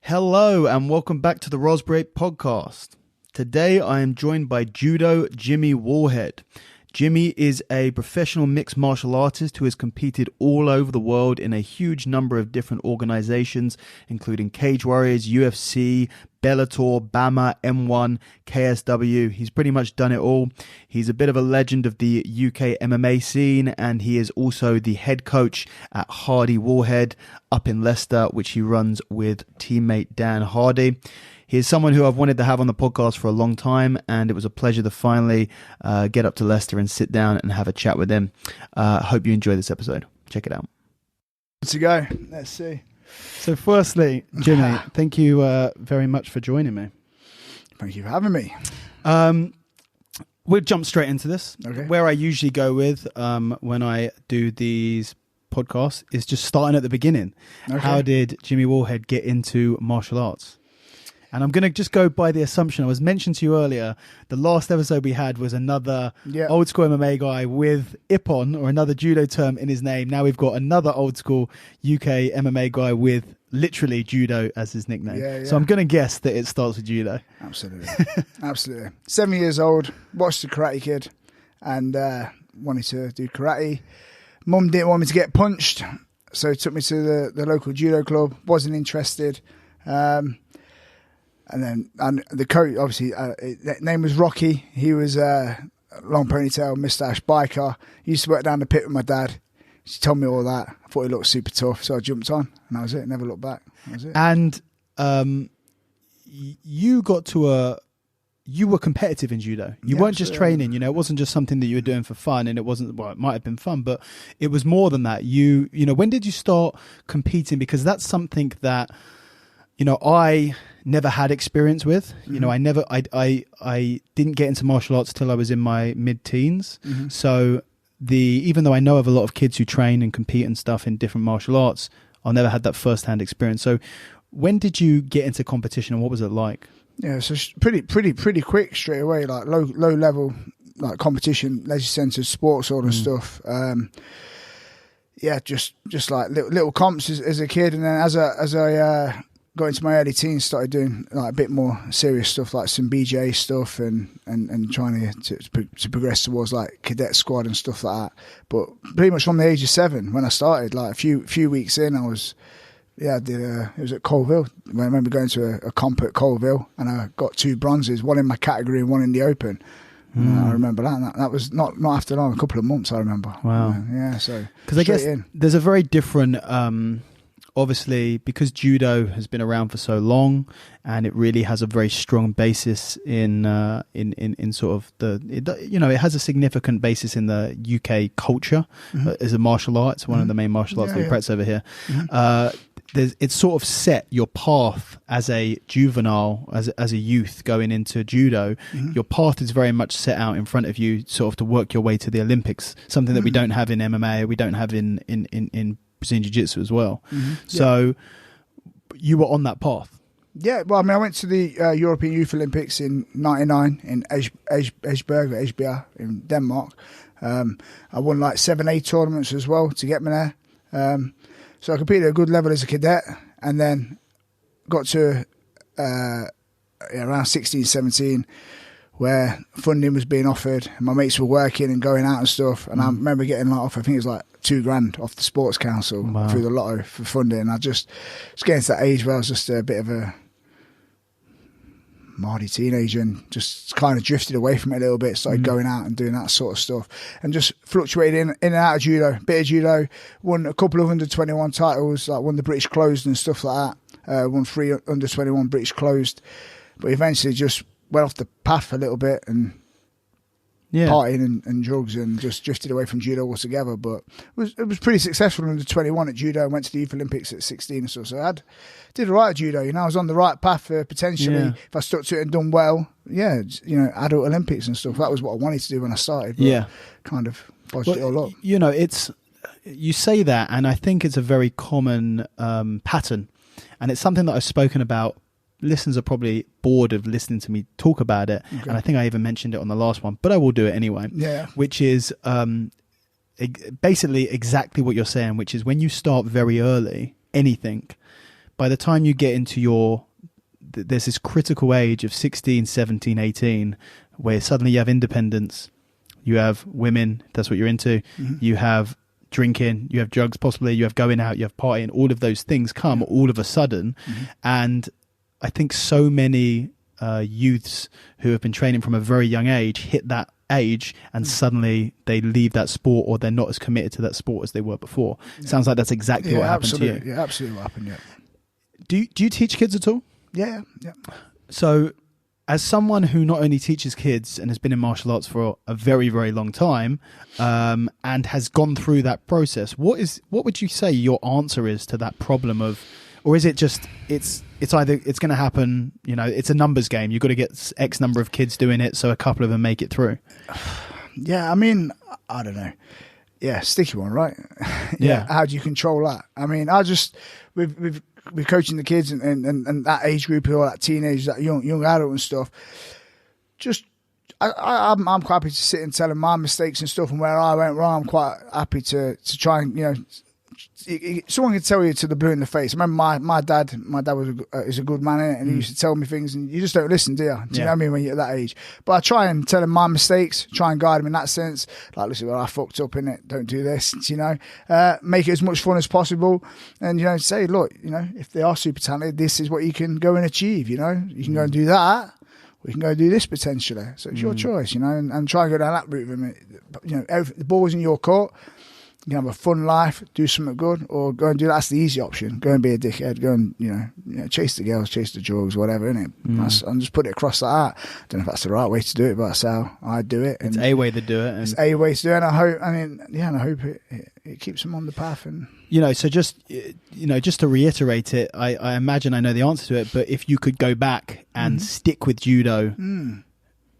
Hello and welcome back to the Raspberry Podcast. Today I am joined by Judo Jimmy Warhead. Jimmy is a professional mixed martial artist who has competed all over the world in a huge number of different organizations, including Cage Warriors, UFC, Bellator, BAMMA, M1, KSW. He's pretty much done it all. He's a bit of a legend of the UK MMA scene, and he is also the head coach at Hardy Warhead up in Leicester, which he runs with teammate Dan Hardy. He is someone who I've wanted to have on the podcast for a long time, and it was a pleasure to finally get up to Leicester and sit down and have a chat with him. Hope you enjoy this episode. Check it out. To go. Let's see. So firstly, Jimmy, thank you very much for joining me. Thank you for having me. We'll jump straight into this. Okay. Where I usually go with when I do these podcasts is just starting at the beginning. Okay. How did Jimmy Warhead get into martial arts? And I'm going to just go by the assumption, I was mentioned to you earlier, the last episode we had was another old school MMA guy with Ippon, or another judo term in his name. Now we've got another old school UK MMA guy with literally judo as his nickname. Yeah. So I'm going to guess that it starts with judo. Absolutely. Absolutely. 7 years old, watched The Karate Kid and wanted to do karate. Mum didn't want me to get punched, so took me to the local judo club. Wasn't interested. And then the coach, obviously, his name was Rocky. He was a long ponytail, moustache biker. He used to work down the pit with my dad. She told me all that. I thought he looked super tough, so I jumped on, and that was it. Never looked back. That was it. And you were competitive in judo. You weren't just training. It wasn't just something that you were doing for fun, and it wasn't. Well, it might have been fun, but it was more than that. When did you start competing? Because that's something that I never had experience with. I didn't get into martial arts till I was in my mid-teens. Mm-hmm. So even though I know of a lot of kids who train and compete and stuff in different martial arts, I never had that first-hand experience. So when did you get into competition, and what was it like? Yeah, so pretty quick straight away, like low level, like competition, leisure centre, sports sort of stuff. Just like little comps as a kid, and then as I got into my early teens, started doing like a bit more serious stuff, like some BJ stuff, and trying to progress towards like cadet squad and stuff like that. But pretty much from the age of 7 when I started, like a few weeks in, I was it was at Colville. I remember going to a comp at Colville, and I got 2 bronzes, one in my category and one in the open. I remember that. That was not after long, a couple of months. I remember. Wow. So because I guess there's a very different. Obviously, because judo has been around for so long, and it really has a very strong basis in sort of it has a significant basis in the UK culture as a martial art. It's one of the main martial arts we practice over here. Mm-hmm. It's sort of set your path as a juvenile, as a youth going into judo. Mm-hmm. Your path is very much set out in front of you, sort of to work your way to the Olympics. Something that we don't have in MMA, we don't have in Brazilian Jiu-Jitsu as well. Mm-hmm. So you were on that path. Yeah, well, I mean, I went to the European Youth Olympics in '99 in Esbjerg in Denmark. I won like 7A tournaments as well to get me there. So I competed at a good level as a cadet, and then got to around 16, 17, where funding was being offered, and my mates were working and going out and stuff. And I remember getting I think it was like $2,000 off the Sports Council through the lotto for funding. And I just was getting to that age where I was just a bit of a mardy teenager and just kind of drifted away from it a little bit, started going out and doing that sort of stuff, and just fluctuated in and out of judo, bit of judo, won a couple of under 21 titles, like won the British Closed and stuff like that, won 3 under 21 British Closed, but eventually just went off the path a little bit and partying and drugs, and just drifted away from judo altogether. But it was pretty successful under 21 at judo. I went to the Youth Olympics at 16 or so. I did all right at judo. I was on the right path for potentially, if I stuck to it and done well, adult Olympics and stuff. That was what I wanted to do when I started. But kind of bodged it all up. You say that, and I think it's a very common pattern, and it's something that I've spoken about. Listeners are probably bored of listening to me talk about it, and I think I even mentioned it on the last one, but I will do it anyway. Which is basically exactly what you're saying, which is when you start very early, anything, by the time you get into there's this critical age of 16, 17, 18, where suddenly you have independence, you have women, if that's what you're into, you have drinking, you have drugs, possibly you have going out, you have partying, all of those things come all of a sudden. And I think so many youths who have been training from a very young age hit that age and suddenly they leave that sport, or they're not as committed to that sport as they were before. Sounds like that's exactly what happened to you. Yeah, absolutely what happened, Do you teach kids at all? Yeah. So as someone who not only teaches kids and has been in martial arts for a very, very long time, and has gone through that process, what would you say your answer is to that problem of, or is it just it's either it's going to happen, it's a numbers game. You've got to get X number of kids doing it, so a couple of them make it through. Yeah, I mean, I don't know. Yeah, sticky one, right? Yeah. How do you control that? I mean, we're coaching the kids and that age group, or that teenage, that young adult and stuff. Just, I'm quite happy to sit and tell them my mistakes and stuff and where I went wrong. I'm quite happy to try and, someone can tell you to the blue in the face. I remember my dad is a good man, and he used to tell me things, and you just don't listen, do you? Do you know what I mean, when you're at that age? But I try and tell him my mistakes, try and guide him in that sense. Like, listen, well, I fucked up in it. Don't do this, make it as much fun as possible. And, say, look, if they are super talented, this is what you can go and achieve, you can go and do that. We can go do this potentially. So it's your choice, and try and go down that route with him. The ball's in your court. You can have a fun life, do something good, or go and do that's the easy option. Go and be a dickhead. Go and chase the girls, chase the drugs, whatever, innit? And just put it across like that. I don't know if that's the right way to do it, but that's how I do it. And it's a way to do it. It's a way to do it. And I hope it keeps them on the path. And so just to reiterate it, I imagine I know the answer to it, but if you could go back and stick with judo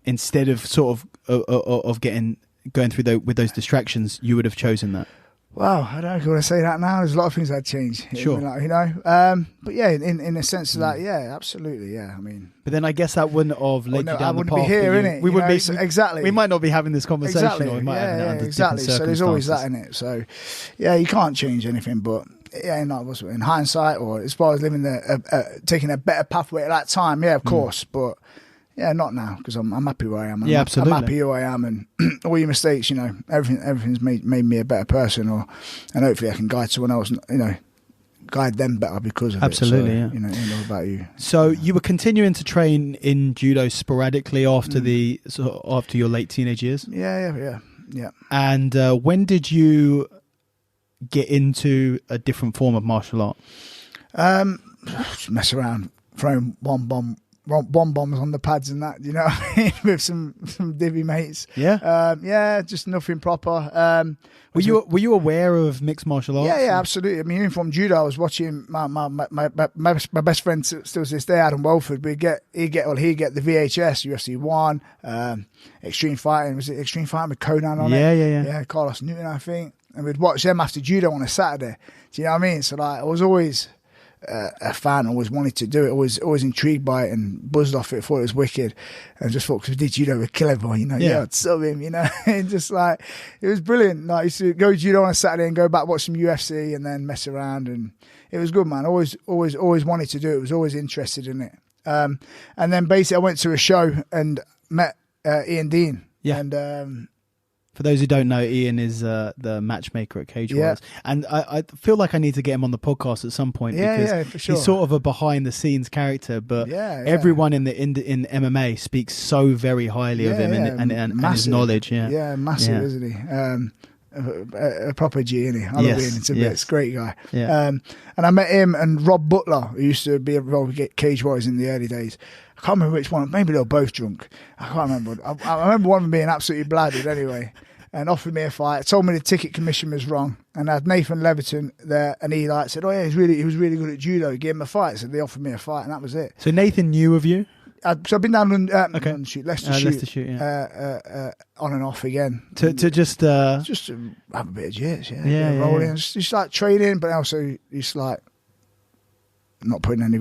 instead of sort of going through with those distractions, you would have chosen that. Well, I don't know if you want to say that now. There's a lot of things I'd change. Sure. But yeah, in the sense of that, yeah, absolutely, yeah. I mean, but then I guess that wouldn't have led you down the path. I wouldn't be here, innit? We wouldn't be exactly. We might not be having this conversation, or we might have it under exactly. So there's always that in it. So yeah, you can't change anything, but yeah, in hindsight, or as far as living taking a better pathway at that time, yeah, of course, but. Yeah, not now, because I'm happy where I am. Absolutely. I'm happy who I am, and all your mistakes, everything's made me a better person, and hopefully I can guide someone else, guide them better because of absolutely, it. So, it's all about you. So you were continuing to train in judo sporadically after after your late teenage years? Yeah. And when did you get into a different form of martial art? Just mess around, throwing bombs on the pads and that, what I mean, with some divvy mates. Yeah. Just nothing proper. Were you aware of mixed martial arts? Yeah, absolutely. I mean, even from judo, I was watching my best friend still to this day, Adam Walford. He'd get the VHS, UFC 1, Extreme Fighting. Was it Extreme Fighting with Conan on it? Yeah, Carlos Newton, I think. And we'd watch them after judo on a Saturday. Do you know what I mean? So I was always a fan, always wanted to do it, always intrigued by it and buzzed off it, thought it was wicked, and just thought, because we did judo with Killer Boy, I'd sub him, and just like, it was brilliant. Like, I used to go judo on a Saturday and go back, watch some UFC and then mess around, and it was good, man. Always wanted to do it, was always interested in it. And then basically I went to a show and met Ian Dean. And for those who don't know, Ian is the matchmaker at Cage Warriors. And I feel like I need to get him on the podcast at some point, because for sure. He's sort of a behind-the-scenes character, but everyone in MMA speaks so very highly of him and his knowledge. Yeah, massive, isn't he? A proper G, isn't he? I love Ian into bits. Great guy. Yeah. And I met him and Rob Butler, who used to be involved with Cage Warriors in the early days. I can't remember which one. Maybe they were both drunk. I can't remember. I remember one of them being absolutely bladdered anyway, and offered me a fight. Told me the ticket commission was wrong, and I had Nathan Leviton there, and he said, "Oh yeah, he was really good at judo. He gave him a fight." So they offered me a fight, and that was it. So Nathan knew of you. So I've been down on Leicester Shoot, on and off again to just to have a bit of jits, rolling, just like training, but also just like not putting any,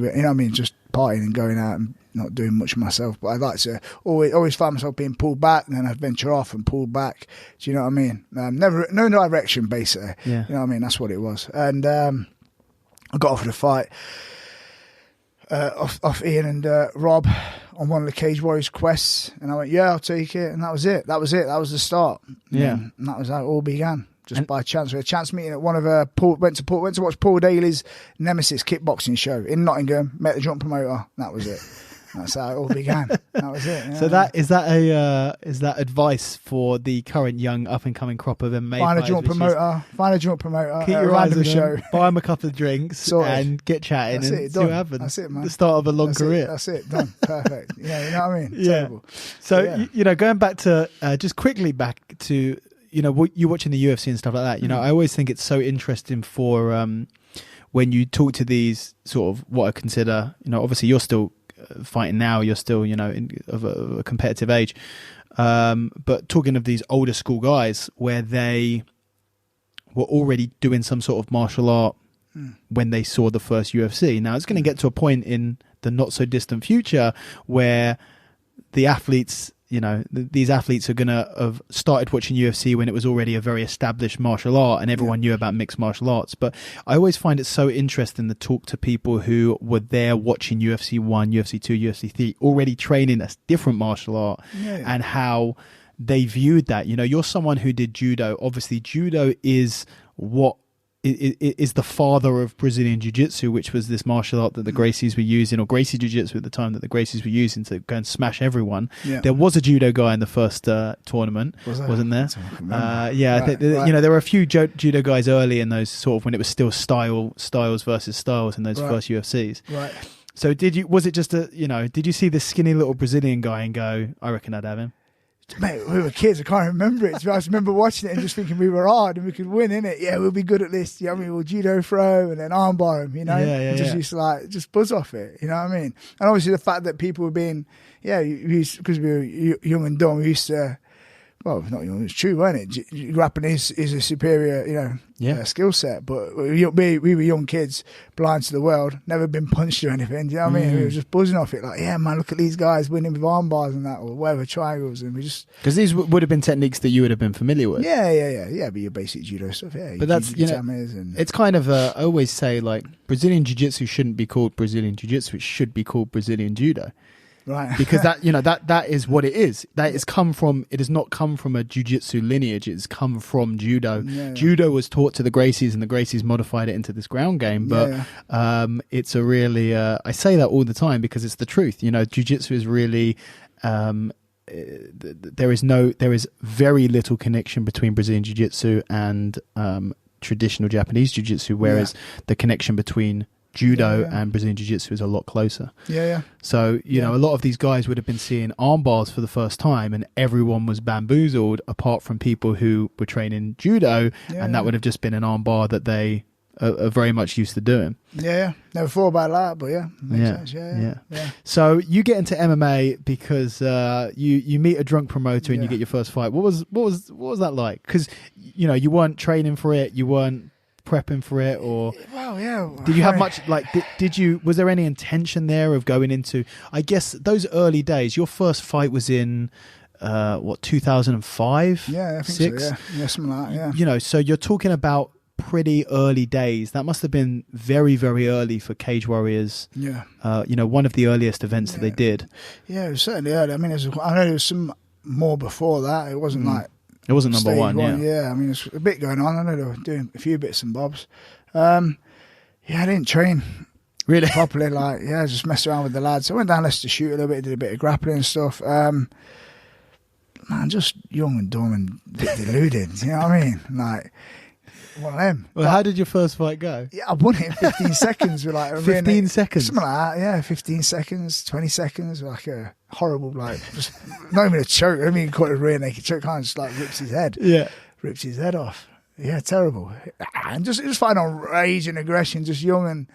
just partying and going out and not doing much myself. But I'd like to always find myself being pulled back, and then I'd venture off and pulled back. Do you know what I mean? Never, no direction, basically. Yeah. You know what I mean? That's what it was. And I got offered a fight. off Ian and Rob on one of the Cage Warriors quests, and I went, yeah, I'll take it, and that was it. That was the start. Yeah, and that was how it all began. Just by chance, we had a chance meeting at one of went to watch Paul Daly's Nemesis kickboxing show in Nottingham. Met the jump promoter. And that was it. That's how it all began. That was it. Yeah. So is that advice for the current young up and coming crop of MMA? Find a jump promoter. Keep your eyes on show. Buy them a couple of drinks and get chatting and see what happens. That's it, man. The start of a long career. That's it. Done. Perfect. Yeah, you know what I mean. Yeah. Terrible. So going back to just quickly back to you watching the UFC and stuff like that. I always think it's so interesting for when you talk to these sort of what I consider. Obviously you're still fighting now, you're still of a competitive age, but talking of these older school guys where they were already doing some sort of martial art when they saw the first UFC. Now it's going to get to a point in the not so distant future where the athletes, these athletes are going to have started watching UFC when it was already a very established martial art and everyone knew about mixed martial arts. But I always find it so interesting to talk to people who were there watching UFC 1, UFC 2, UFC 3, already training a different martial art and how they viewed that. You're someone who did judo. Obviously, judo is what is the father of Brazilian Jiu-Jitsu, which was this martial art that the Gracies were using, or Gracie Jiu-Jitsu at the time that the Gracies were using to go and smash everyone. Yeah. There was a judo guy in the first tournament, wasn't there? There were a few judo guys early in those sort of when it was still styles versus styles in those first UFCs. Right. So did you see this skinny little Brazilian guy and go, I reckon I'd have him? Mate, we were kids. I can't remember it. I just remember watching it and just thinking we were hard and we could win, innit? Yeah, we'll be good at this. We'll judo throw and then armbar him, used to just buzz off it, you know what I mean? And obviously the fact that people were being, because we were young and dumb, we used to, well, not young, it's true, wasn't it? Grappling is a superior, skill set. But we were young kids, blind to the world, never been punched or anything. Do you know what I mean? We were just buzzing off it, like, yeah, man, look at these guys winning with arm bars and that, or whatever, triangles, and we just because these would have been techniques that you would have been familiar with. Yeah. But your basic judo stuff, But that's it's kind of I always say like Brazilian Jiu-Jitsu shouldn't be called Brazilian Jiu-Jitsu; it should be called Brazilian Judo. Right. Because that is what it is. It has not come from a jiu-jitsu lineage. It's come from judo. Judo was taught to the Gracies and the Gracies modified it into this ground game. But it's a really, I say that all the time because it's the truth. Jiu-jitsu is really, there is very little connection between Brazilian jiu-jitsu and traditional Japanese jiu-jitsu, whereas the connection between judo and Brazilian Jiu-Jitsu is a lot closer. So, a lot of these guys would have been seeing arm bars for the first time and everyone was bamboozled apart from people who were training judo and that would have just been an arm bar that they are very much used to doing. Never thought about that, but makes sense. So you get into MMA because you meet a drunk promoter and you get your first fight. What was that like? Because, you weren't training for it, you weren't prepping for it, or did you have much was there any intention there of going into, I guess, those early days? Your first fight was in 2005? I think 6? So, yeah, something like that. So you're talking about pretty early days. That must have been very, very early for Cage Warriors. One of the earliest events that they did. It was certainly early. I mean, I know there was some more before that. It wasn't like it wasn't number one. I mean, there's a bit going on. I know they were doing a few bits and bobs. I didn't train really properly. Just messed around with the lads. I went down Leicester to shoot a little bit, did a bit of grappling and stuff. Man, just young and dumb and a bit deluded. You know what I mean? Like one of them. Well, how did your first fight go? I won it in 15 seconds. With 15 seconds? Something like that, 15 seconds, 20 seconds, like a horrible, just not even a choke. I mean, you call it a rear naked choke, kind of just rips his head. Rips his head off. Terrible. And just fighting on rage and aggression, just young and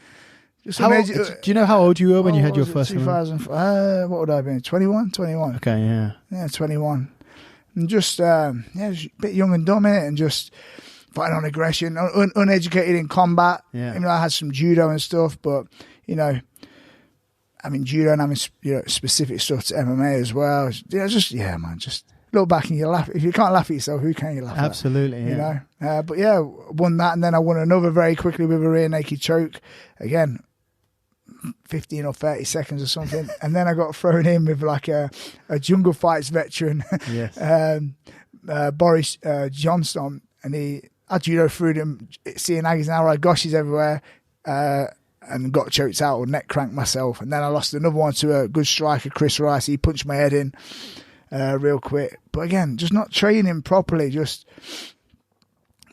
just do you know how old you were when you had your first 2005, what would I have been? 21? Okay, 21. And just a bit young and dumb in it, and just fighting on aggression, uneducated in combat. I had some judo and stuff, but judo and having specific stuff to MMA as well. Just look back and you laugh. If you can't laugh at yourself, who can you laugh at? Absolutely, won that, and then I won another very quickly with a rear naked choke. Again, 15 or 30 seconds or something. And then I got thrown in with like a Jungle Fights veteran, Yes. Boris Johnson, and I judo through them, seeing Aggies and Alright Goshes everywhere, and got choked out or neck cranked myself. And then I lost another one to a good striker, Chris Rice. He punched my head in real quick. But again, just not training properly, just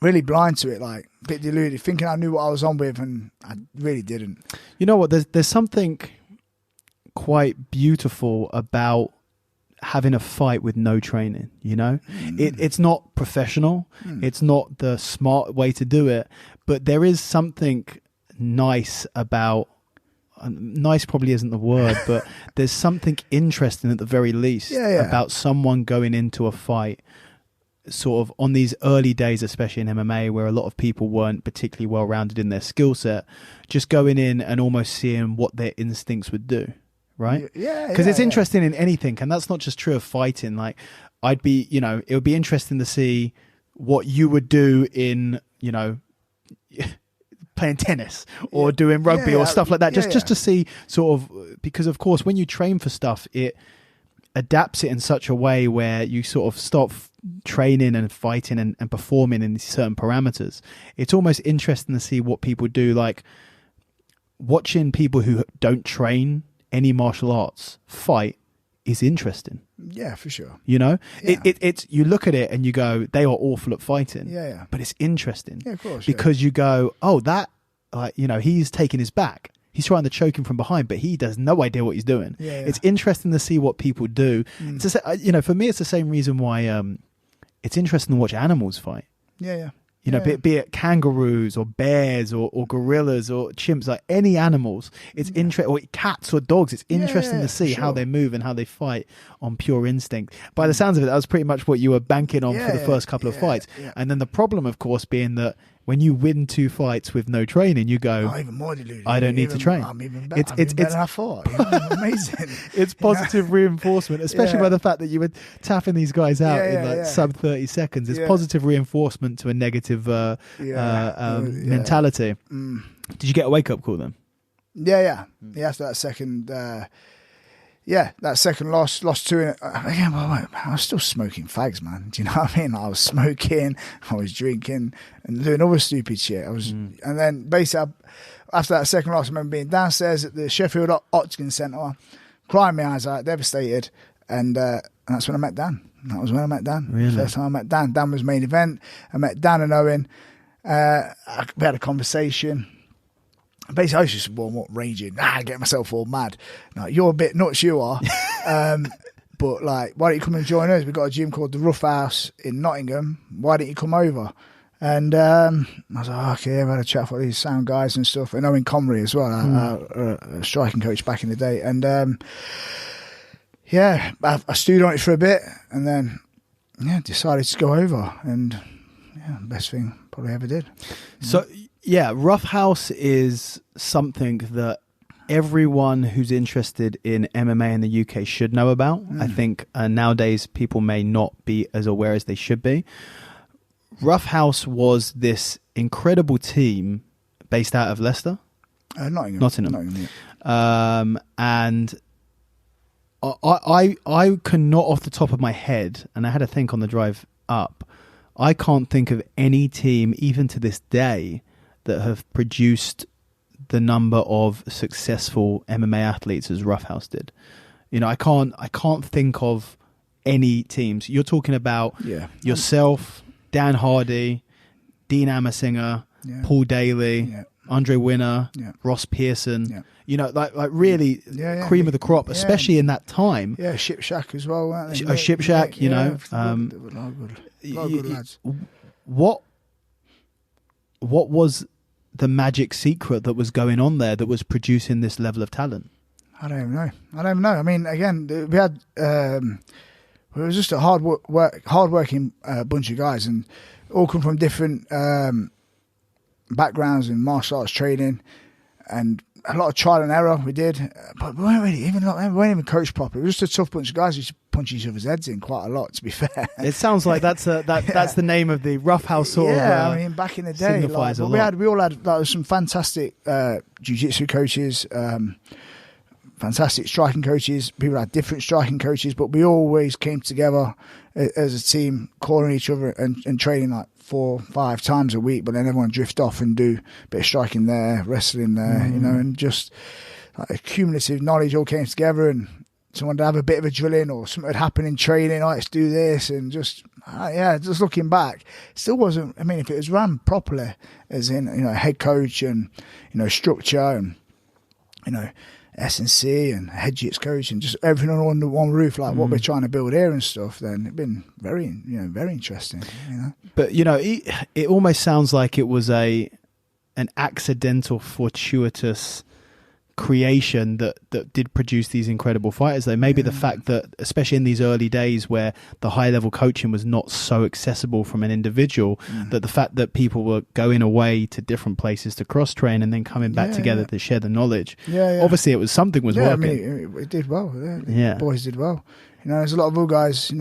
really blind to it, like a bit deluded, thinking I knew what I was on with, and I really didn't. You know what? There's something quite beautiful about having a fight with no training. You know, it's not professional. It's not the smart way to do it, but there is something nice about. Nice probably isn't the word, but there's something interesting at the very least about someone going into a fight sort of on these early days, especially in MMA, where a lot of people weren't particularly well rounded in their skill set, just going in and almost seeing what their instincts would do, right? Because it's interesting in anything, and that's not just true of fighting. Like, it would be interesting to see what you would do in, playing tennis or doing rugby or stuff like that, just to see sort of, because of course when you train for stuff, it adapts it in such a way where you sort of stop training and fighting and performing in certain parameters. It's almost interesting to see what people do, like watching people who don't train any martial arts fight is interesting. Yeah, for sure. It's you look at it and you go, they are awful at fighting. But it's interesting. Yeah, of course. Because you go, oh, that, he's taking his back. He's trying to choke him from behind, but he has no idea what he's doing. It's interesting to see what people do. It's for me, it's the same reason why it's interesting to watch animals fight. Be it kangaroos or bears or gorillas or chimps, like any animals. It's interesting, or cats or dogs. It's interesting to see how they move and how they fight on pure instinct. By the sounds of it, that was pretty much what you were banking on for the first couple of fights. And then the problem, of course, being that when you win 2 fights with no training, you go, even more deluded. I don't need to train. I'm even better. It's better than I thought. Amazing. It's positive reinforcement, especially by the fact that you were tapping these guys out in sub 30 seconds. It's positive reinforcement to a negative mentality. Did you get a wake-up call then? After that second... that second loss, lost 2 again. Well, I was still smoking fags, man. Do you know what I mean? I was smoking, I was drinking, and doing other stupid shit. And then basically, after that second loss, I remember being downstairs at the Sheffield Optican Centre, crying my eyes out, devastated, and that's when I met Dan. That was when I met Dan. Really? First time I met Dan. Dan was main event. I met Dan and Owen. We had a conversation. Basically, I was just warm up, raging, get myself all mad. Like, you're a bit nuts, you are. But like, why don't you come and join us? We've got a gym called the Rough House in Nottingham. Why don't you come over? And I was like, okay, I've had a chat with these sound guys and stuff. And Owen Comrie as well, a striking coach back in the day. And I stewed on it for a bit, and then decided to go over. And best thing probably ever did. So. Yeah, Rough House is something that everyone who's interested in MMA in the UK should know about. I think nowadays people may not be as aware as they should be. Rough House was this incredible team based out of Leicester? Nottingham. And I cannot off the top of my head, and I had to think on the drive up, I can't think of any team, even to this day, that have produced the number of successful MMA athletes as Rough House did. I can't think of any teams. You're talking about yourself, Dan Hardy, Dean Amersinger, Paul Daly, Andre Winner, Ross Pearson. Like really cream of the crop, especially in that time. Yeah, Ship Shack as well, weren't they? Ship Shack, a lot of good lads. What was the magic secret that was going on there that was producing this level of talent? I don't even know. I mean, again, we had it was just a hard-working bunch of guys, and all come from different backgrounds in martial arts training, and a lot of trial and error we did, but we weren't even coached properly. It was just a tough bunch of guys who used to punch each other's heads in quite a lot, to be fair. It sounds like that's the name of the roughhouse sort of. Yeah, I mean, back in the day, we all had some fantastic jiu-jitsu coaches, fantastic striking coaches. People had different striking coaches, but we always came together as a team, calling each other and training like 4 or 5 times a week. But then everyone drift off and do a bit of striking there, wrestling there, and just like cumulative knowledge all came together, and someone would have a bit of a drilling or something would happen in training. Let's do this, and just looking back, it still wasn't. I mean, if it was run properly, as in head coach and structure and S&C and head jiu-jitsu coach and just everything under one roof, like what we're trying to build here and stuff, then it'd been very interesting. But it almost sounds like it was an accidental, fortuitous creation that did produce these incredible fighters, though. Maybe the fact that, especially in these early days where the high level coaching was not so accessible from an individual, that the fact that people were going away to different places to cross train and then coming back together to share the knowledge. Obviously it was something was working. I mean, it did well. The boys did well. There's a lot of good guys, a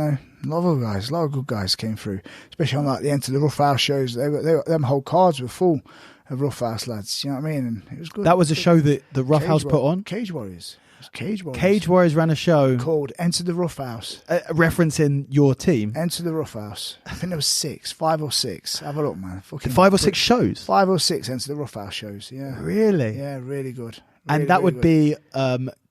lot of good guys came through, especially on like the Enter the Rough House shows. Them whole cards were full of Rough House lads, you know what I mean? And it was good. That was a show that the Rough House put on? Cage Warriors. It was Cage Warriors. Cage Warriors ran a show called Enter the Rough House. Referencing your team? Enter the Rough House. I think there was 5 or 6. Have a look, man. 5 or 6 shows? 5 or 6 Enter the Rough House shows, yeah. Really? Yeah, really good. And that would be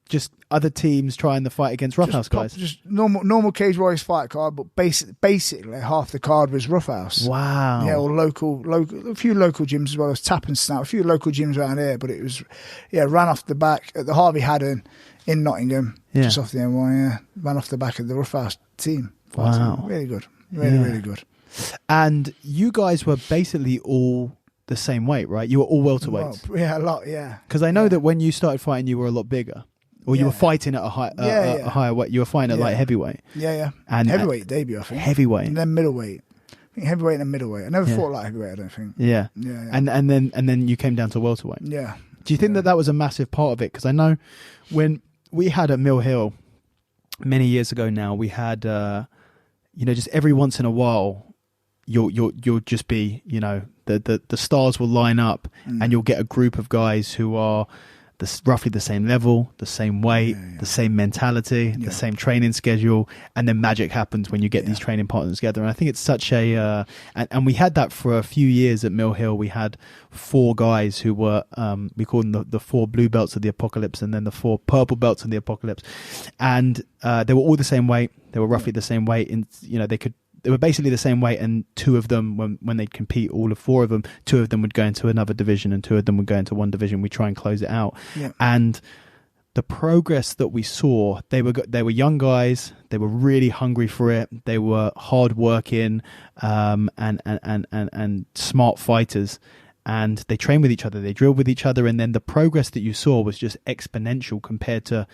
just other teams trying to fight against Rough House guys? Just normal Cage Warriors fight card, but basically half the card was Rough House. Wow. Yeah, or local, a few local gyms as well as Tap and Snap, a few local gyms around here, but it was, ran off the back at the Harvey Haddon in Nottingham, just off the M1, ran off the back of the Rough House team. Wow. Really good. Really good. And you guys were basically all the same weight, right? You were all welterweights. Well, a lot, yeah. Because I know that when you started fighting, you were a lot bigger. Or you were fighting at a higher weight. You were fighting at light heavyweight. Yeah. And heavyweight debut, I think. Heavyweight. And then middleweight. I think heavyweight and middleweight. I never fought light heavyweight, I don't think. Yeah. And then you came down to welterweight. Yeah. Do you think that was a massive part of it? Because I know when we had at Mill Hill many years ago now, we had just every once in a while you'll just be, the stars will line up and you'll get a group of guys who are roughly the same level, the same weight, the same mentality, the same training schedule, and then magic happens when you get these training partners together. And I think it's such a and we had that for a few years at Mill Hill. We had 4 guys who were we called them the 4 blue belts of the apocalypse, and then the 4 purple belts of the apocalypse, and they were all the same weight. They were roughly the same weight, and they were basically the same weight, and 2 of them, when they'd compete, all of 4 of them, 2 of them would go into another division and 2 of them would go into one division. We try and close it out. Yeah. And the progress that we saw, they were young guys, they were really hungry for it, they were hard-working and smart fighters, and they trained with each other, they drilled with each other, and then the progress that you saw was just exponential compared to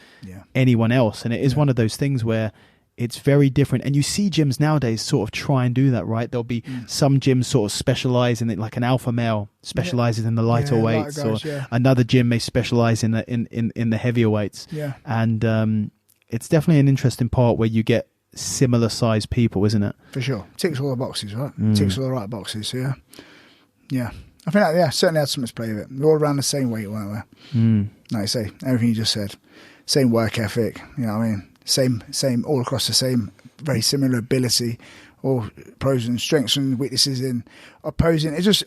anyone else. And it is one of those things where it's very different, and you see gyms nowadays sort of try and do that, right? There'll be some gyms sort of specialize in it, like an alpha male specializes in the lighter weights, guys, or another gym may specialize in the heavier weights. Yeah, and it's definitely an interesting part where you get similar sized people, isn't it? For sure, ticks all the boxes, right? Ticks all the right boxes. Yeah. I think that certainly had something to play with it. We're all around the same weight, weren't we? Like I say, everything you just said, same work ethic. You know what I mean? Same, all across the same, very similar ability, all pros and strengths and weaknesses in opposing. It's just,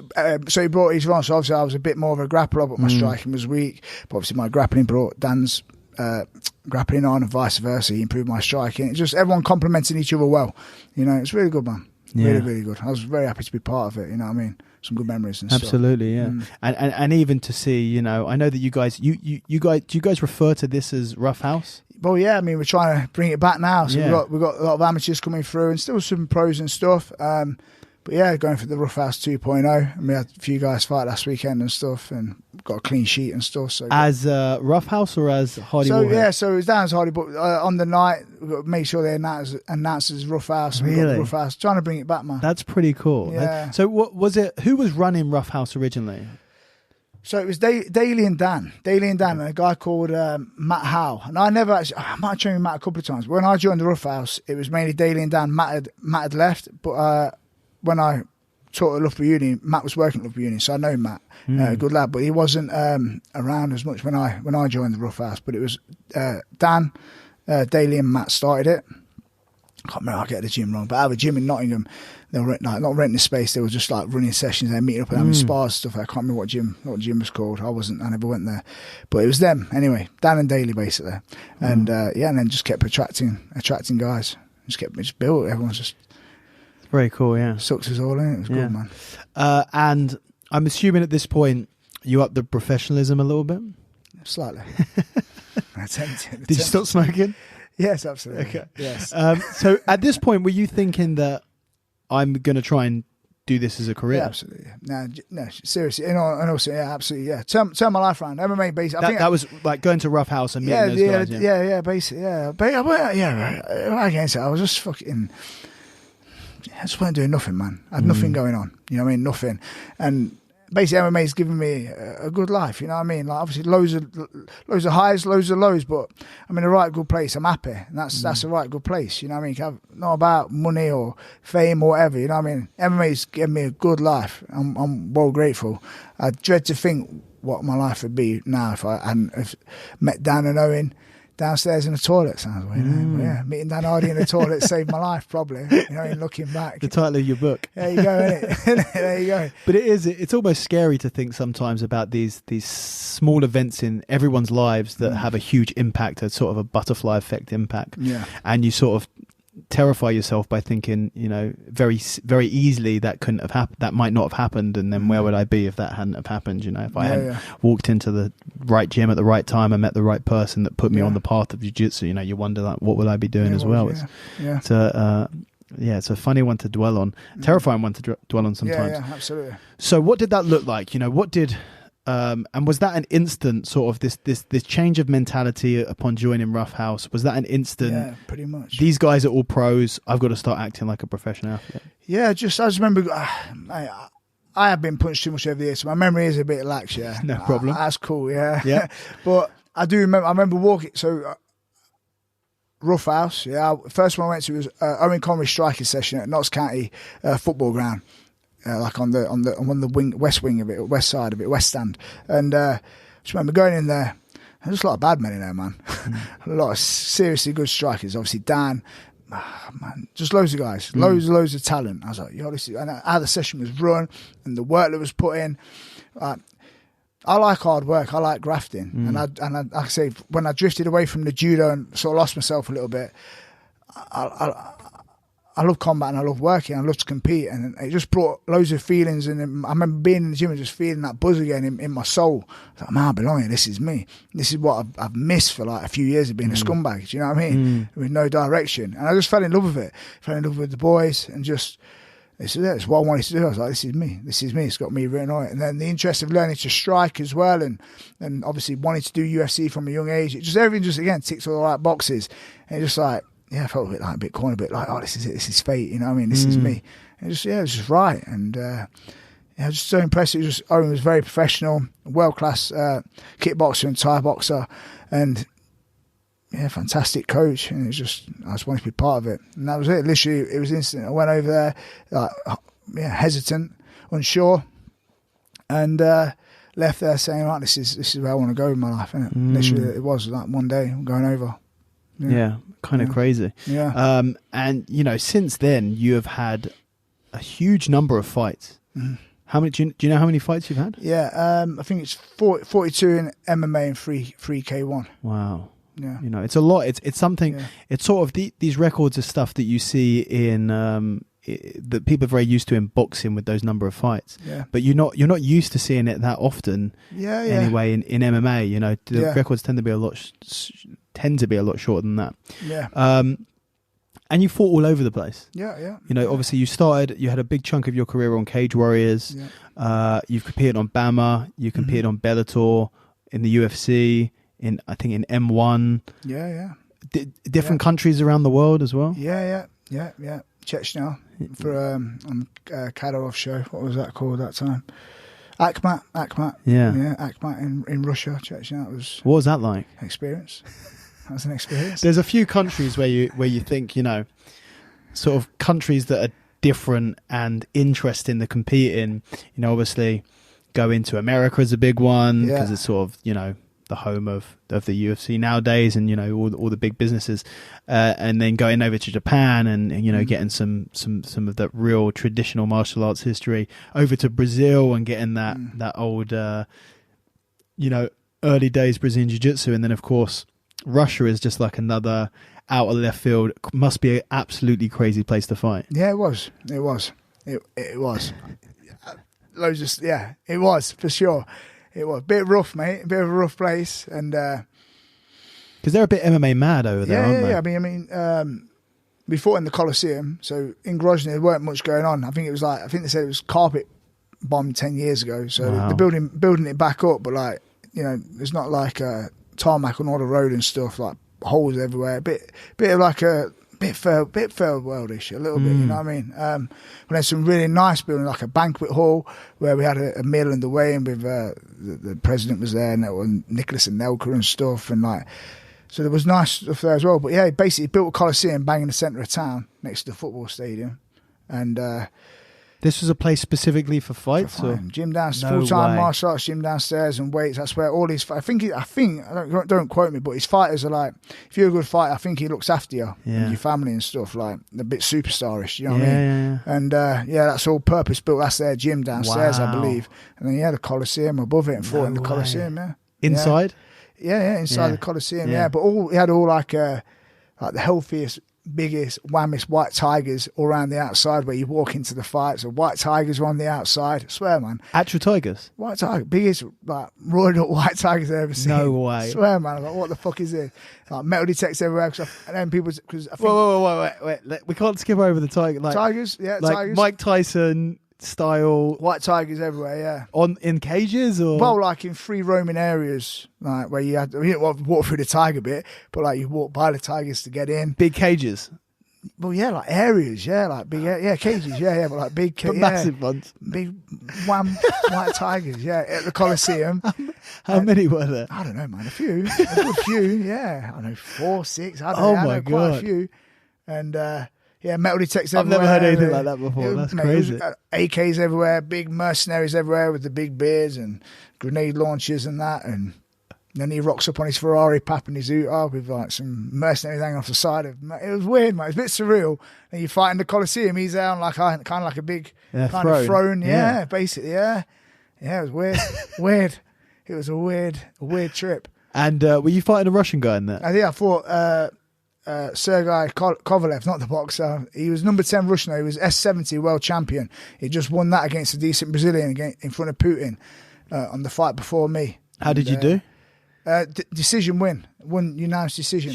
so he brought each on, so obviously I was a bit more of a grappler, but my striking was weak. But obviously my grappling brought Dan's grappling on and vice versa. He improved my striking. It's just everyone complementing each other well. It's really good, man. Really, really good. I was very happy to be part of it, you know what I mean? Some good memories and absolutely stuff. And even to see, I know that you guys do you guys refer to this as Rough House? Well, yeah, I mean, we're trying to bring it back now. So we've got a lot of amateurs coming through and still some pros and stuff. But yeah, going for the Rough House 2.0. And we had a few guys fight last weekend and stuff, and got a clean sheet and stuff. So as Rough House or as Hardy Warhead? Yeah, so it was down as Hardy, but on the night, we've got to make sure they announce as Rough House. Really? Rough House, trying to bring it back, man. That's pretty cool. Yeah. So what was it? Who was running Rough House originally? So it was Daly and Dan, and a guy called Matt Howe. And I might have trained with Matt a couple of times. When I joined the Rough House, it was mainly Daly and Dan. Matt had left, but when I taught at Loughborough Uni, Matt was working at Loughborough Uni, so I know Matt, good lad. But he wasn't around as much when I joined the Rough House. But it was Dan, Daly and Matt started it. I can't remember, I get the gym wrong, but I have a gym in Nottingham. They were not renting the space, they were just like running sessions, they meeting up and having spars stuff. I can't remember what gym was called. I never went there. But it was them anyway, Dan and Daly basically. And and then just kept attracting guys. Just built, everyone's just very cool, yeah. Sucks us all in. It was good, man. And I'm assuming at this point you upped the professionalism a little bit? Slightly. Did you stop smoking? Yes, absolutely. Okay. Yes. So at this point, were you thinking that I'm going to try and do this as a career? Yeah, absolutely. No, seriously. And also, yeah, absolutely. Yeah. Turn my life around. MMA basically. I think that was like going to Rough House and meeting those guys. Yeah, basically. Yeah. But right against it, I was just fucking. I just wasn't doing nothing, man. I had nothing going on. You know what I mean? Nothing. And basically, MMA's given me a good life. You know what I mean? Like obviously, loads of highs, loads of lows, but I'm in the right good place. I'm happy, and that's the right good place. You know what I mean? Not about money or fame or whatever. You know what I mean? MMA's given me a good life. I'm well grateful. I dread to think what my life would be now if I hadn't met Dan and Owen downstairs in the toilet. Sounds weird, but yeah, meeting Dan Hardy in the toilet saved my life, probably. You know, in looking back. The title of your book. There you go, innit? There you go. But it's almost scary to think sometimes about these small events in everyone's lives that have a huge impact, a sort of a butterfly effect impact. Yeah. And you sort of terrify yourself by thinking, you know, very very easily that couldn't have happened, that might not have happened, and then where would I be if that hadn't have happened? You know, if I hadn't walked into the right gym at the right time and met the right person that put me on the path of jiu-jitsu, you know, you wonder like what would I be doing as well. It's a funny one to dwell on, terrifying one to dwell on sometimes. Yeah, absolutely. So what did that look like? You know, what did and was that an instant sort of this change of mentality upon joining Rough House? Was that an instant? Yeah, pretty much. These guys are all pros. I've got to start acting like a professional athlete. Yeah, I just remember I have been punched too much over the years, so my memory is a bit lax. Yeah, no problem. That's cool. Yeah. But I do remember. I remember walking. So Rough House. Yeah, first one I went to was Owen Conway's striking session at Notts County football ground. Like on the west wing of it, west side of it, west stand, and just remember going in there. There's just a lot of bad men in there, man. A lot of seriously good strikers. Obviously Dan, man, just loads of guys, loads of talent. I was like, yo, this is, and how the session was run and the work that was put in. I like hard work. I like grafting, and I like I say, when I drifted away from the judo and sort of lost myself a little bit, I love combat and I love working. I love to compete, and it just brought loads of feelings. And I remember being in the gym and just feeling that buzz again in my soul. I was like, man, I belong here. This is me. This is what I've missed for like a few years of being a scumbag. Do you know what I mean? With no direction, and I just fell in love with it. Fell in love with the boys, and just it's what I wanted to do. I was like, this is me. This is me. It's got me written on it. And then the interest of learning to strike as well, and obviously wanting to do UFC from a young age. It just everything just again ticks all the right boxes, and just like. Yeah, I felt a bit corny, a bit like, oh, this is it, this is fate, you know what I mean? This is me. And just, it was just right. And I was just so impressed. Owen was very professional, world-class kickboxer and Thai boxer, and fantastic coach. And I just wanted to be part of it. And that was it. Literally, it was instant. I went over there, like, hesitant, unsure, and left there saying, right, this is where I want to go in my life, innit? Literally, it was like one day, I'm going over. Yeah, kind of crazy. Yeah. And you know, since then you have had a huge number of fights. How many? Do you know how many fights you've had? Yeah, I think it's 42 in MMA and 3 K1. Wow. Yeah. You know, it's a lot. It's something. Yeah. It's sort of these records of stuff that you see in that people are very used to in boxing with those number of fights. Yeah. But you're not used to seeing it that often. Yeah. Anyway, in MMA, you know, the records tend to be a lot shorter than that. Yeah. And you fought all over the place. Yeah. You know, obviously you had a big chunk of your career on Cage Warriors. Yeah. You've competed on BAMMA. You competed on Bellator, in the UFC, in M1. Yeah. Different countries around the world as well. Yeah. Chechnya for on Kadyrov show. What was that called that time? Akhmat. Yeah. Akhmat in Russia, Chechnya. That was What was that like? experience. That was an experience. There's a few countries where you think, sort of countries that are different and interesting to compete in. Obviously going to America is a big one because it's sort of, the home of the UFC nowadays, and all the big businesses, and then going over to Japan and getting some of that real traditional martial arts history, over to Brazil and getting that old early days Brazilian jiu-jitsu, and then of course Russia is just like another out of left field. Must be an absolutely crazy place to fight. Yeah, it was. It was. It was for sure. It was a bit rough, mate. A bit of a rough place, and because they're a bit MMA mad over there, aren't they? Yeah. I mean, we fought in the Colosseum, so in Grozny there weren't much going on. I think they said it was carpet bombed 10 years ago, so they're building it back up. But there's not like a tarmac on all the road and stuff, like holes everywhere. A bit of like a bit third worldish, a little bit, you know what I mean? But there's some really nice buildings, like a banquet hall where we had a meal on the way, and with the president was there, and there were Nicholas and Nelka and stuff, and so there was nice stuff there as well. But yeah, he basically built a Colosseum bang in the centre of town next to the football stadium, and this was a place specifically for fights, or gym downstairs, full-time martial arts gym downstairs and weights. That's where all his. I think don't quote me, but his fighters are like, if you're a good fighter, I think he looks after you and your family and stuff. Like a bit superstarish, you know what I mean? Yeah. And that's all purpose built. That's their gym downstairs, I believe. And then the Colosseum above it, and fought in the Colosseum. Yeah, inside. Yeah, inside the Colosseum. Yeah, but he had all like the healthiest, biggest, whammest white tigers all around the outside where you walk into the fights. So white tigers were on the outside. I swear, man. Actual tigers? White tiger. Biggest, like, roared up white tigers I've ever seen. No way. I swear, man. I'm like, what the fuck is this? Like, metal detectors everywhere. And then people... Cause I think, Wait. We can't skip over the tiger. Like, tigers? Yeah, like tigers. Mike Tyson style. White tigers everywhere, yeah. In cages, or? Well, like in free roaming areas, like where you didn't walk through the tiger bit, but like you walk by the tigers to get in. Big cages. Well, yeah, like areas, like big, cages, but like big, massive ones, big white tigers, at the Colosseum. How many were there? I don't know, man, a good few, yeah. I don't know, 4, 6. I don't know, my God, quite a few, and metal detectors. I've never heard anything like that before. That's crazy. AKs everywhere, big mercenaries everywhere with the big beards and grenade launchers and that, and then he rocks up on his Ferrari, papping his hoot with like some mercenaries hanging off the side of him. It was weird, man. It was a bit surreal. And you fight in the Colosseum, he's there on like kind of like a big kind of throne. Yeah, basically, yeah. Yeah, it was weird. It was a weird trip. And were you fighting a Russian guy in that? I fought Sergei Kovalev, not the boxer. He was number 10 Russian. He was S70 world champion. He just won that against a decent Brazilian in front of Putin on the fight before me. How did you do? Decision win. Won unanimous decision.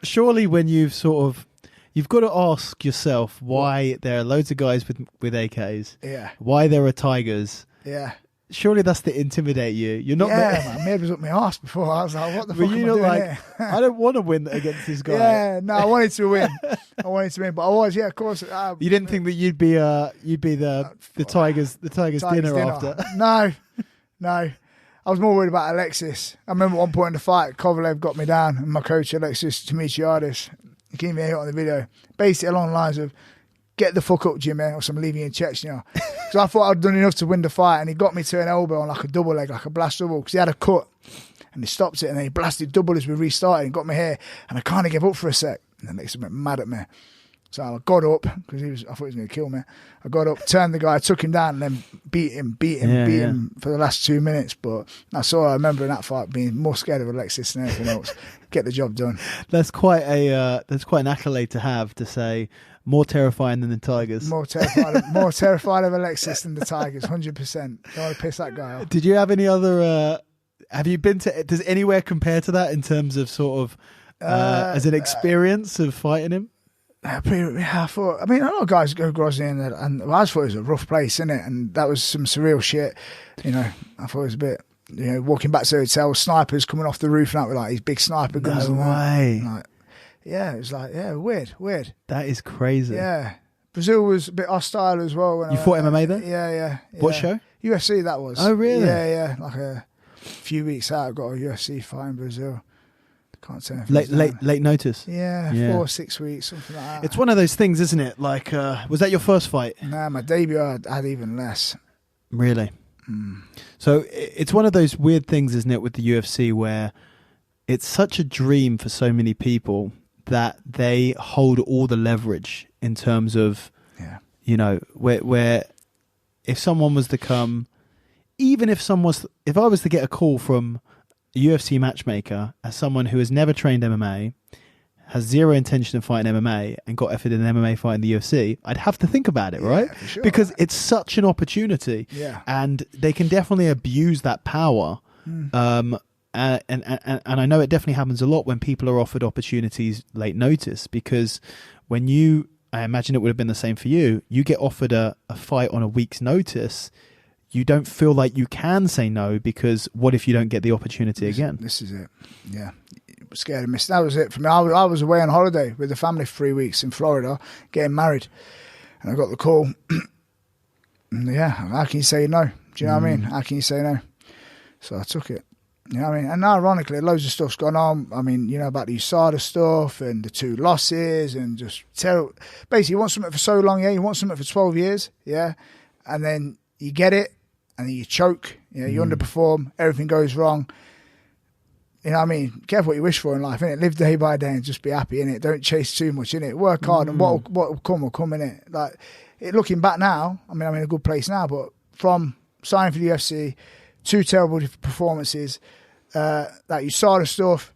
Surely when you've got to ask yourself why there are loads of guys with AKs. Yeah. Why there are tigers. Yeah. Surely that's to intimidate you. You're not. Yeah, my head was up my arse before. I was like, "What the fuck am I doing here?" I don't want to win against this guy. Yeah, no, I wanted to win. But I was, of course. You didn't think that you'd be the tigers dinner after? No. I was more worried about Alexis. I remember at one point in the fight, Kovalev got me down, and my coach, Alexis Dimitriadis, he gave me a hit on the video. Basically along the lines of, get the fuck up, Jimmy, or else I'm leaving you in Chechnya. So I thought I'd done enough to win the fight, and he got me to an elbow on like a double leg, like a blast double, because he had a cut, and he stopped it, and then he blasted double as we restarted, and got me here, and I kind of gave up for a sec, and then Alexis went mad at me. So I got up, because I thought he was going to kill me. I got up, turned the guy, took him down, and then beat him for the last 2 minutes. But that's all I remember in that fight, being more scared of Alexis than anything else. Get the job done. That's quite an accolade to have, to say more terrifying than the tigers. More terrified of Alexis than the tigers, 100%. Don't want to piss that guy off. Did you have any other? Have you been to? Does anywhere compare to that in terms of sort of as an experience of fighting him? I thought, a lot of guys go Grozny, and I just thought it was a rough place, innit? And that was some surreal shit. I thought it was a bit, walking back to the hotel, snipers coming off the roof and out with like these big sniper guns. No way. It was like, weird. That is crazy. Yeah. Brazil was a bit hostile as well. You fought MMA there? Yeah. What show? UFC, that was. Oh, really? Yeah. Like a few weeks out, I got a UFC fight in Brazil. Can't say late notice. Yeah, 4 or 6 weeks, something like that. It's one of those things, isn't it? Like, was that your first fight? Nah, my debut I had even less. Really? So it's one of those weird things, isn't it, with the UFC, where it's such a dream for so many people that they hold all the leverage in terms of, you know, where if someone was to come, even if I was to get a call from a UFC matchmaker as someone who has never trained MMA, has zero intention of fighting MMA, and got offered an MMA fight in the UFC, I'd have to think about it, right? For sure. Because it's such an opportunity, and they can definitely abuse that power. And I know it definitely happens a lot when people are offered opportunities late notice, because when I imagine it would have been the same for you, you get offered a fight on a week's notice, you don't feel like you can say no, because what if you don't get the opportunity again? This is it. Yeah. Scared of missing. That was it for me. I was away on holiday with the family for 3 weeks in Florida, getting married, and I got the call. How can you say no? Do you know what I mean? How can you say no? So I took it. You know what I mean? And ironically, loads of stuff's gone on. I mean, you know, about the USADA stuff and the 2 losses and just basically you want something for so long, you want something for 12 years, and then you get it, and then you choke, you underperform, everything goes wrong. You know what I mean? Careful what you wish for in life, innit? Live day by day and just be happy, innit? Don't chase too much, innit? Work hard, and what will come, innit? Like, looking back now, I mean, I'm in a good place now, but from signing for the UFC, 2 terrible performances, that USADA stuff,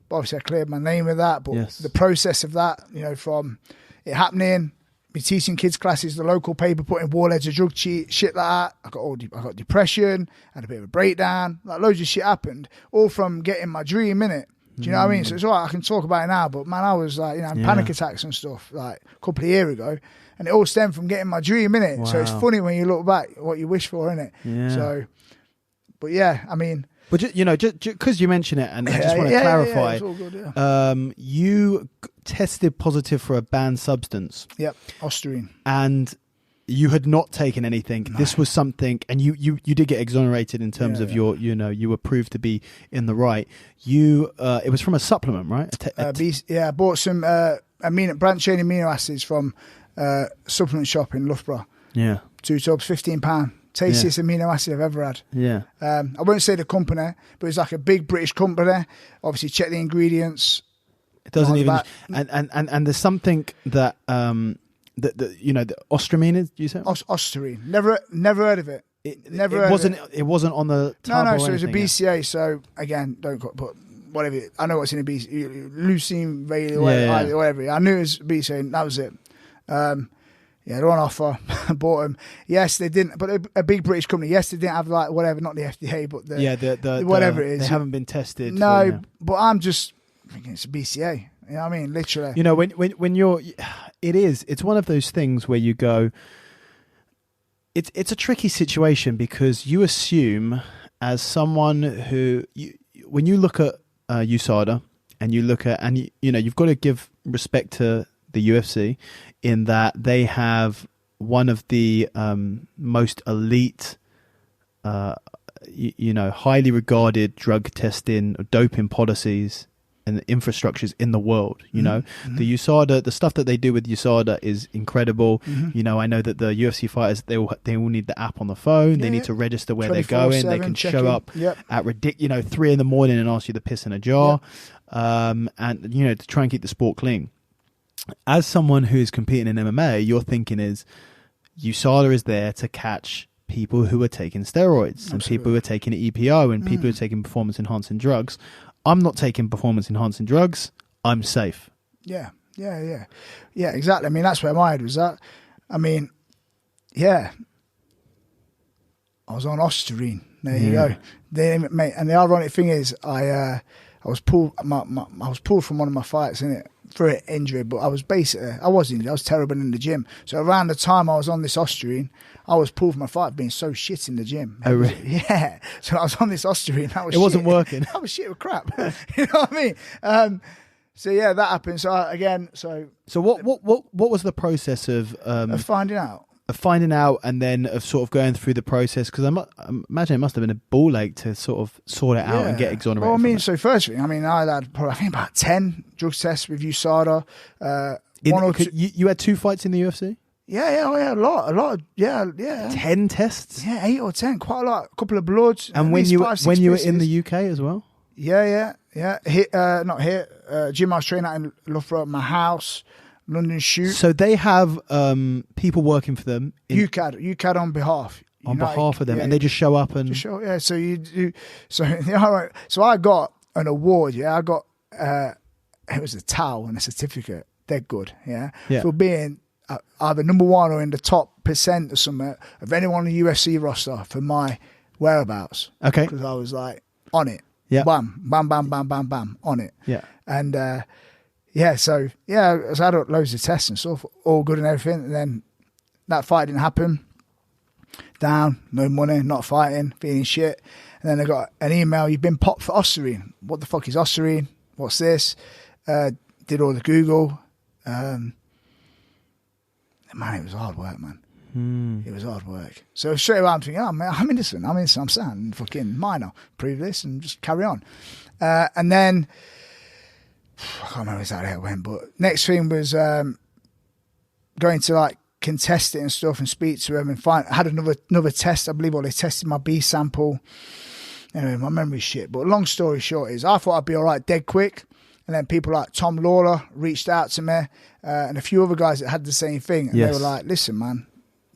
but obviously I cleared my name with that, but the process of that, you know, from it happening, me teaching kids classes, the local paper putting Warhead's a drug cheat, shit like that. I got depression, had a bit of a breakdown, like loads of shit happened, all from getting my dream, innit? Do you know what I mean? So it's all right, I can talk about it now, but man, I was like, having panic attacks and stuff like a couple of years ago, and it all stemmed from getting my dream, innit? Wow. So it's funny when you look back what you wish for, innit? Yeah. So, but I mean. But just because you mention it, and I just want to clarify, it's all good, you tested positive for a banned substance. Yep, Ostarine. And you had not taken anything. No. This was something, and you did get exonerated in terms of your, you were proved to be in the right. It was from a supplement, right? I bought some branched chain amino acids from a supplement shop in Loughborough. Yeah. 2 tubs, £15. Tastiest amino acid I've ever had. Yeah. I won't say the company, but it's like a big British company. Obviously, check the ingredients. It doesn't even. And there's something that the Ostramine is. Do you say Ostarine? Never heard of it. It wasn't on the tub. No. So it's a BCA. So again, don't put whatever. I know what's in a BCA. Leucine, whatever. I knew it was BCA. And that was it. They're on offer. I bought them. Yes, they didn't. But a big British company. Yes, they didn't have like whatever, not the FDA, but the whatever it is. They haven't been tested. No, but I'm just thinking it's a BCA. You know what I mean? Literally. You know, when you're, it's one of those things where you go. It's a tricky situation because you assume as someone who when you look at USADA and you look at you've got to give respect to the UFC in that they have one of the most elite, highly regarded drug testing or doping policies and infrastructures in the world. You know, the USADA, the stuff that they do with USADA is incredible. You know, I know that the UFC fighters, they all need the app on the phone. They need to register where they're going. They can show up at 3 a.m. and ask you to piss in a jar, and to try and keep the sport clean. As someone who is competing in MMA, your thinking is USADA is there to catch people who are taking steroids and people who are taking EPO and people who are taking performance-enhancing drugs. I'm not taking performance-enhancing drugs. I'm safe. Yeah, exactly. I mean, that's where my head was at. I mean, I was on Ostarine. There you go. Mate, and the ironic thing is, I was pulled. I was pulled from one of my fights, innit? For an injury, but I was injured. I was terrible in the gym. So around the time I was on this Ostarine, I was pulled from my fight being so shit in the gym. Oh, really? Yeah. So I was on this Ostarine. It wasn't working. I was shit with crap. You know what I mean? So that happened. So what was the process of finding out? finding out and then of sort of going through the process? Because I imagine it must have been a ball ache to sort of sort it out and get exonerated. Well, I mean, from it. so first thing, I had probably, I think about 10 drug tests with USADA. You had 2 fights in the UFC? Yeah, a lot of, yeah. 10 tests? Yeah, 8 or 10, quite a lot. A couple of bloods. And when you were in the UK as well? Yeah. Not here. Gym I was training at in Loughborough, my house, London Shoot. So they have people working for them. UCAD on behalf. On behalf of them, and they just show up and... So you do... So, right. So I got an award, I got... it was a towel and a certificate. They're good, for being either number 1 or in the top % or something of anyone on the UFC roster for my whereabouts. Okay. Because I was like, on it. Yeah. Bam, bam, bam, bam, bam, bam, on it. Yeah. And so I had loads of tests and stuff, all good and everything. And then that fight didn't happen. Down, no money, not fighting, feeling shit. And then I got an email, you've been popped for Ostarine. What the fuck is Ostarine? What's this? Did all the Google. Man, it was hard work, man. It was hard work. So straight away I'm thinking, oh man, I'm innocent, I'm sound, fucking minor, prove this and just carry on. And then I can't remember exactly how it went, but next thing was going to like contest it and stuff and speak to him and I had another test, I believe, or they tested my B sample. Anyway, my memory's shit, but long story short is I thought I'd be all right dead quick. And then people like Tom Lawler reached out to me and a few other guys that had the same thing. And they were like, listen, man,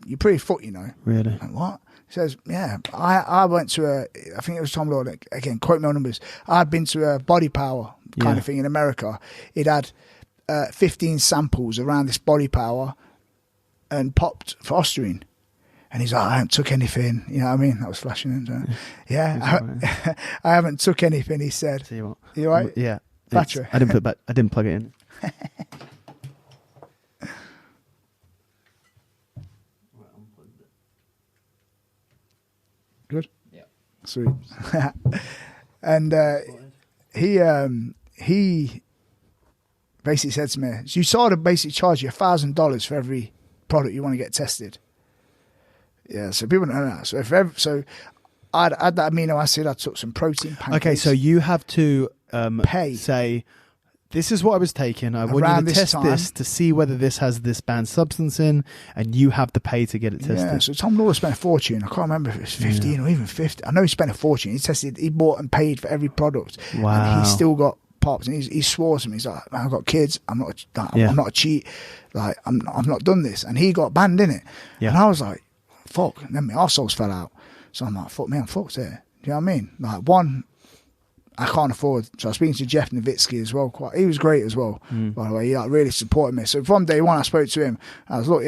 you're pretty foot, you know. Really? Like, what? He says, yeah. I went to I think it was Tom Lawler, again, quote me on numbers. I'd been to a Body Power kind of thing in America. It had 15 samples around this Body Power and popped for Ostarine. And he's like, I haven't took anything. You know what I mean? That was flashing into it. Yeah. I haven't took anything, he said. See what? You right? Yeah. Battery. I didn't plug it in. Good? Yeah. Sweet. And he basically said to me, so you sort of basically charge you $1,000 for every product you want to get tested. Yeah, so people don't know that. So I'd add that amino acid, I took some protein pancakes. Okay, so you have to pay. Say, this is what I was taking. I want you to test this to see whether this has this banned substance in, and you have to pay to get it tested. Yeah, so Tom Lawler spent a fortune. I can't remember if it was 15 or even 50. I know he spent a fortune. He bought and paid for every product. Wow. And he still got pops. And he swore to me, he's like, man, I've got kids. I'm not a cheat. Like, I've not done this. And he got banned in it. Yeah. And I was like, fuck. And then my arseholes fell out. So I'm like, fuck me, I'm fucked here. Do you know what I mean? Like, one, I can't afford. So I was speaking to Jeff Nowitzki as well. He was great as well, by the way. He like, really supported me. So from day one, I spoke to him. I was like,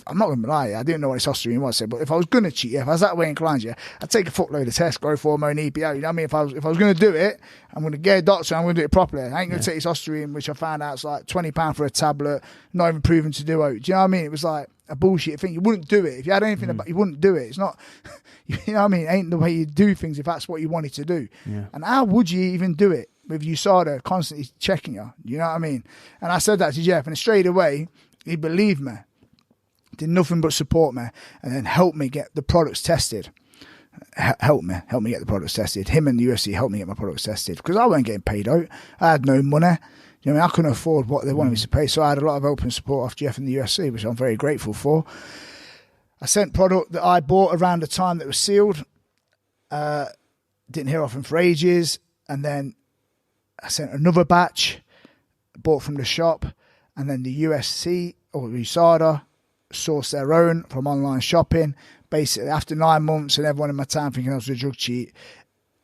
I'm not going to lie. I didn't know what his Ostarine was, but if I was going to cheat, if I was that way inclined, I'd take a fuckload of tests, growth hormone, EPO. You know what I mean? If I was going to do it, I'm going to get a doctor. I'm going to do it properly. I ain't going to take this Ostarine, which I found out is like £20 for a tablet, not even proven to do it. Do you know what I mean? It was like a bullshit thing. You wouldn't do it if you had anything about. You wouldn't do it. It's not. You know what I mean? It ain't the way you do things if that's what you wanted to do. Yeah. And how would you even do it with USADA constantly checking you? You know what I mean? And I said that to Jeff, and straight away he believed me. Did nothing but support me and then help me get the products tested. Help me get the products tested. Him and the UFC helped me get my products tested because I wasn't getting paid out. I had no money. You know, I couldn't afford what they wanted me to pay, so I had a lot of help and support off Jeff and the UFC, which I'm very grateful for. I sent product that I bought around the time that was sealed. Didn't hear off him for ages, and then I sent another batch, bought from the shop, and then the UFC or USADA source their own from online shopping. Basically, after 9 months and everyone in my town thinking I was a drug cheat,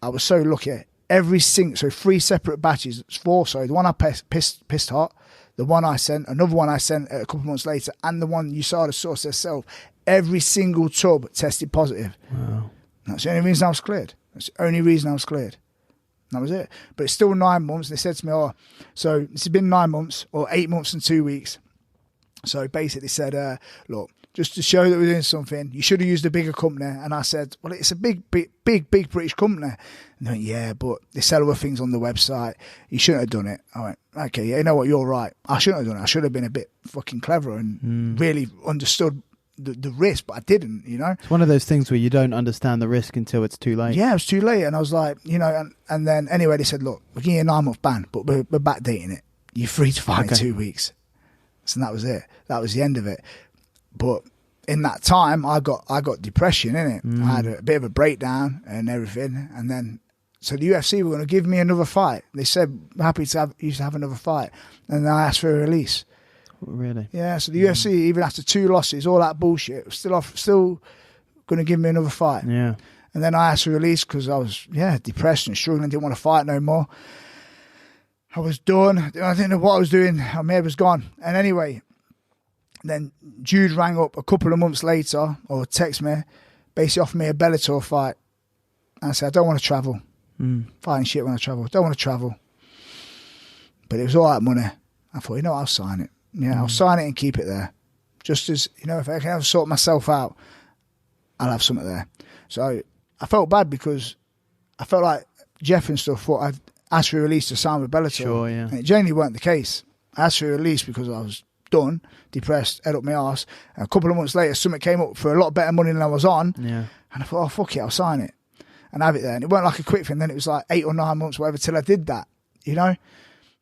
I was so lucky. So 3 separate batches, 4, sorry, the one I pissed hot, the one I sent, another one I sent a couple of months later, and the one USADA sourced themselves, every single tub tested positive. Wow. That's the only reason I was cleared. That's the only reason I was cleared. That was it. But it's still 9 months. They said to me, so this has been 9 months, or 8 months and 2 weeks. So basically said, look, just to show that we're doing something, you should have used a bigger company. And I said, well, it's a big British company. And they went, yeah, but they sell other things on the website. You shouldn't have done it. I went, okay, yeah, you know what, you're right. I shouldn't have done it. I should have been a bit fucking clever and really understood the risk, but I didn't, you know. It's one of those things where you don't understand the risk until it's too late. Yeah, it was too late, and I was like, you know, and then anyway, they said, look, we're giving you a 9-month ban, but we're backdating it. You're free to fight in 2 weeks. So that was it. That was the end of it. But in that time, I got depression, innit? I had a bit of a breakdown and everything, and then so the UFC were going to give me another fight. They said, happy to have another fight, and then I asked for a release. Really? Yeah, so the UFC, even after 2 losses, all that bullshit, was still going to give me another fight. Yeah. And then I asked for release because I was, depressed and struggling, didn't want to fight no more. I was done. I didn't know what I was doing. My head was gone. And anyway, then Jude rang up a couple of months later, or text me, basically offered me a Bellator fight. And I said, I don't want to travel. Fighting shit when I travel. Don't want to travel. But it was all that money. I thought, you know what, I'll sign it. Yeah, I'll sign it and keep it there. Just as, you know, if I can ever sort myself out, I'll have something there. So I felt bad because I felt like Jeff and stuff thought I'd asked for a release to sign with Bellator. Sure, yeah. And it genuinely weren't the case. I asked for a release because I was done, depressed, head up my arse. And a couple of months later, something came up for a lot better money than I was on. Yeah. And I thought, oh, fuck it, I'll sign it and have it there. And it weren't like a quick thing. Then it was like 8 or 9 months, whatever, till I did that, you know?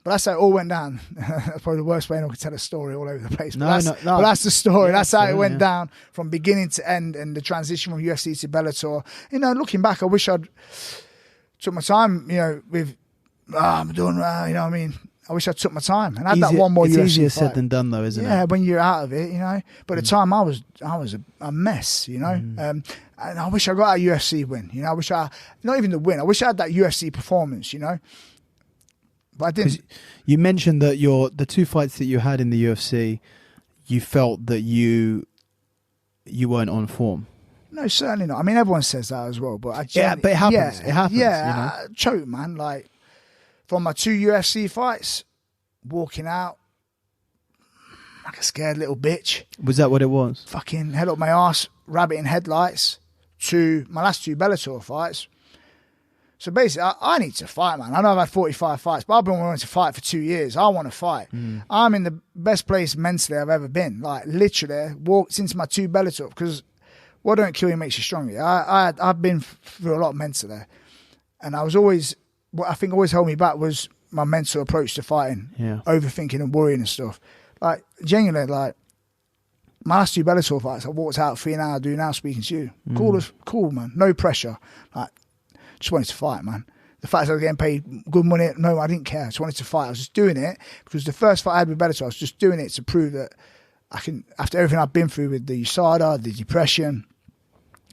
But that's how it all went down. That's probably the worst way I could tell a story all over the place. But that's the story. Yeah, that's how it went down from beginning to end, and the transition from UFC to Bellator. You know, looking back, I wish I'd took my time, you know, with, I'm doing, you know what I mean? I wish I took my time and had that one more UFC It's easier fight. said than done, though, isn't it? Yeah, when you're out of it, you know. But at the time, I was a mess, you know. And I wish I got a UFC win, you know. I wish not even the win, I wish I had that UFC performance, you know. But I didn't. You mentioned that the 2 fights that you had in the UFC, you felt that you weren't on form. No, certainly not. I mean, everyone says that as well. But but it happens. It happens. Yeah, you know? I choked, man. Like, from my 2 UFC fights, walking out like a scared little bitch. Was that what it was? Fucking head up my arse, rabbit in headlights. To my last 2 Bellator fights. So basically, I need to fight, man. I know I've had 45 fights, but I've been wanting to fight for 2 years. I want to fight. I'm in the best place mentally I've ever been. Like, literally, walked into my 2 Bellator, because what don't kill you makes you stronger. I've been through a lot mentally. And I was always, what I think always held me back was my mental approach to fighting. Yeah. Overthinking and worrying and stuff. Like, genuinely, like, my last 2 Bellator fights, I walked out 3 hours doing now speaking to you. Cool, man. No pressure. Like, just wanted to fight, man. The fact that I was getting paid good money, no, I didn't care. I just wanted to fight. I was just doing it because the first fight I had with Bellator, I was just doing it to prove that I can, after everything I've been through with the USADA, the depression,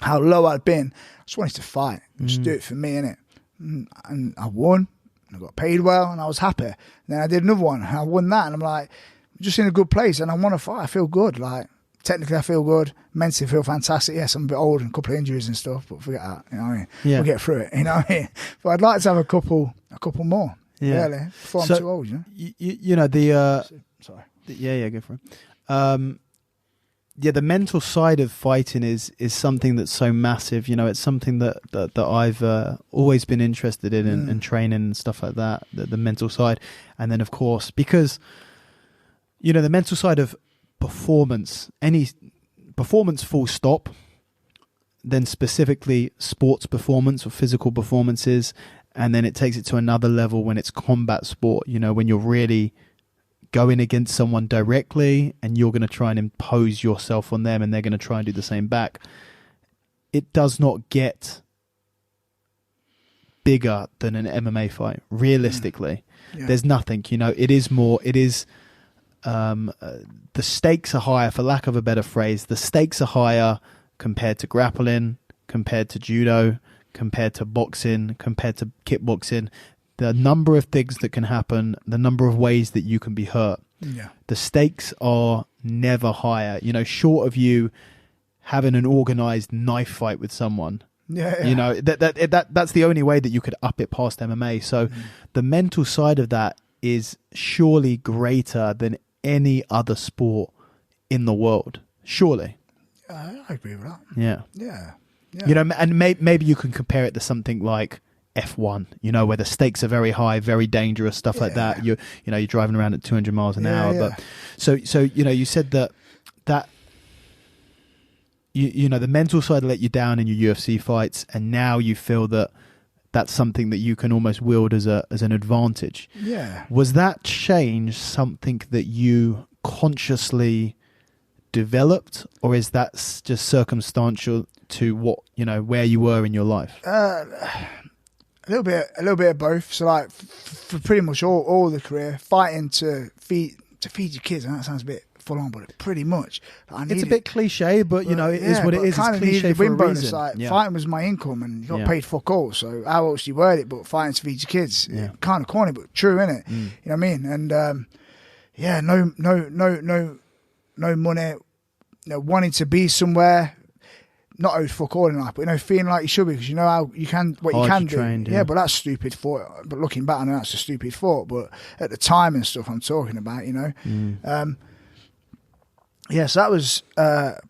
how low I'd been, I just wanted to fight. Just do it for me, innit? And I won, and I got paid well, and I was happy. And then I did another one, and I won that, and I'm like, I'm just in a good place, and I want to fight. I feel good, like, technically I feel good, mentally I feel fantastic. Yes, I'm a bit old and a couple of injuries and stuff, but forget that, you know what I mean? Yeah. We'll get through it, you know what I mean? But I'd like to have a couple more, really, before I'm too old, you know? You know, the... Sorry. Go for it. The mental side of fighting is something that's so massive. You know, it's something that I've always been interested in and training and stuff like that, the mental side. And then, of course, because, you know, the mental side of performance, any performance full stop, then specifically sports performance or physical performances, and then it takes it to another level when it's combat sport, you know, when you're really going against someone directly and you're going to try and impose yourself on them and they're going to try and do the same back. It does not get bigger than an MMA fight, realistically. There's nothing, you know, the stakes are higher, for lack of a better phrase. The stakes are higher compared to grappling, compared to judo, compared to boxing, compared to kickboxing. The number of things that can happen, the number of ways that you can be hurt. Yeah. The stakes are never higher. You know, short of you having an organized knife fight with someone. Yeah. You know, that's the only way that you could up it past MMA. So the mental side of that is surely greater than any other sport in the world. Surely. I agree with that. Yeah. Yeah. You know, and maybe you can compare it to something like F1, you know, where the stakes are very high, very dangerous, stuff like that. You're driving around at 200 miles an hour. But so, you know, you said that you know, the mental side let you down in your UFC fights, and now you feel that that's something that you can almost wield as an advantage. Yeah. Was that change something that you consciously developed, or is that just circumstantial to what, you know, where you were in your life? A little bit of both. So like for pretty much all the career, fighting to feed your kids, and that sounds a bit full on, but pretty much it's a bit cliche, but you know, it is what it is. It's cliche for a reason. Like, fighting was my income, and you got paid fuck all. So how else do you word it? But fighting to feed your kids, kind of corny, but true, innit? You know what I mean? And no money. You know, wanting to be somewhere, not owed fuck all in life, but you know, feeling like you should be, because you know how you can, what you can do. Trained, but that's stupid thought. But looking back, I know that's a stupid thought. But at the time and stuff, I'm talking about, you know. So that was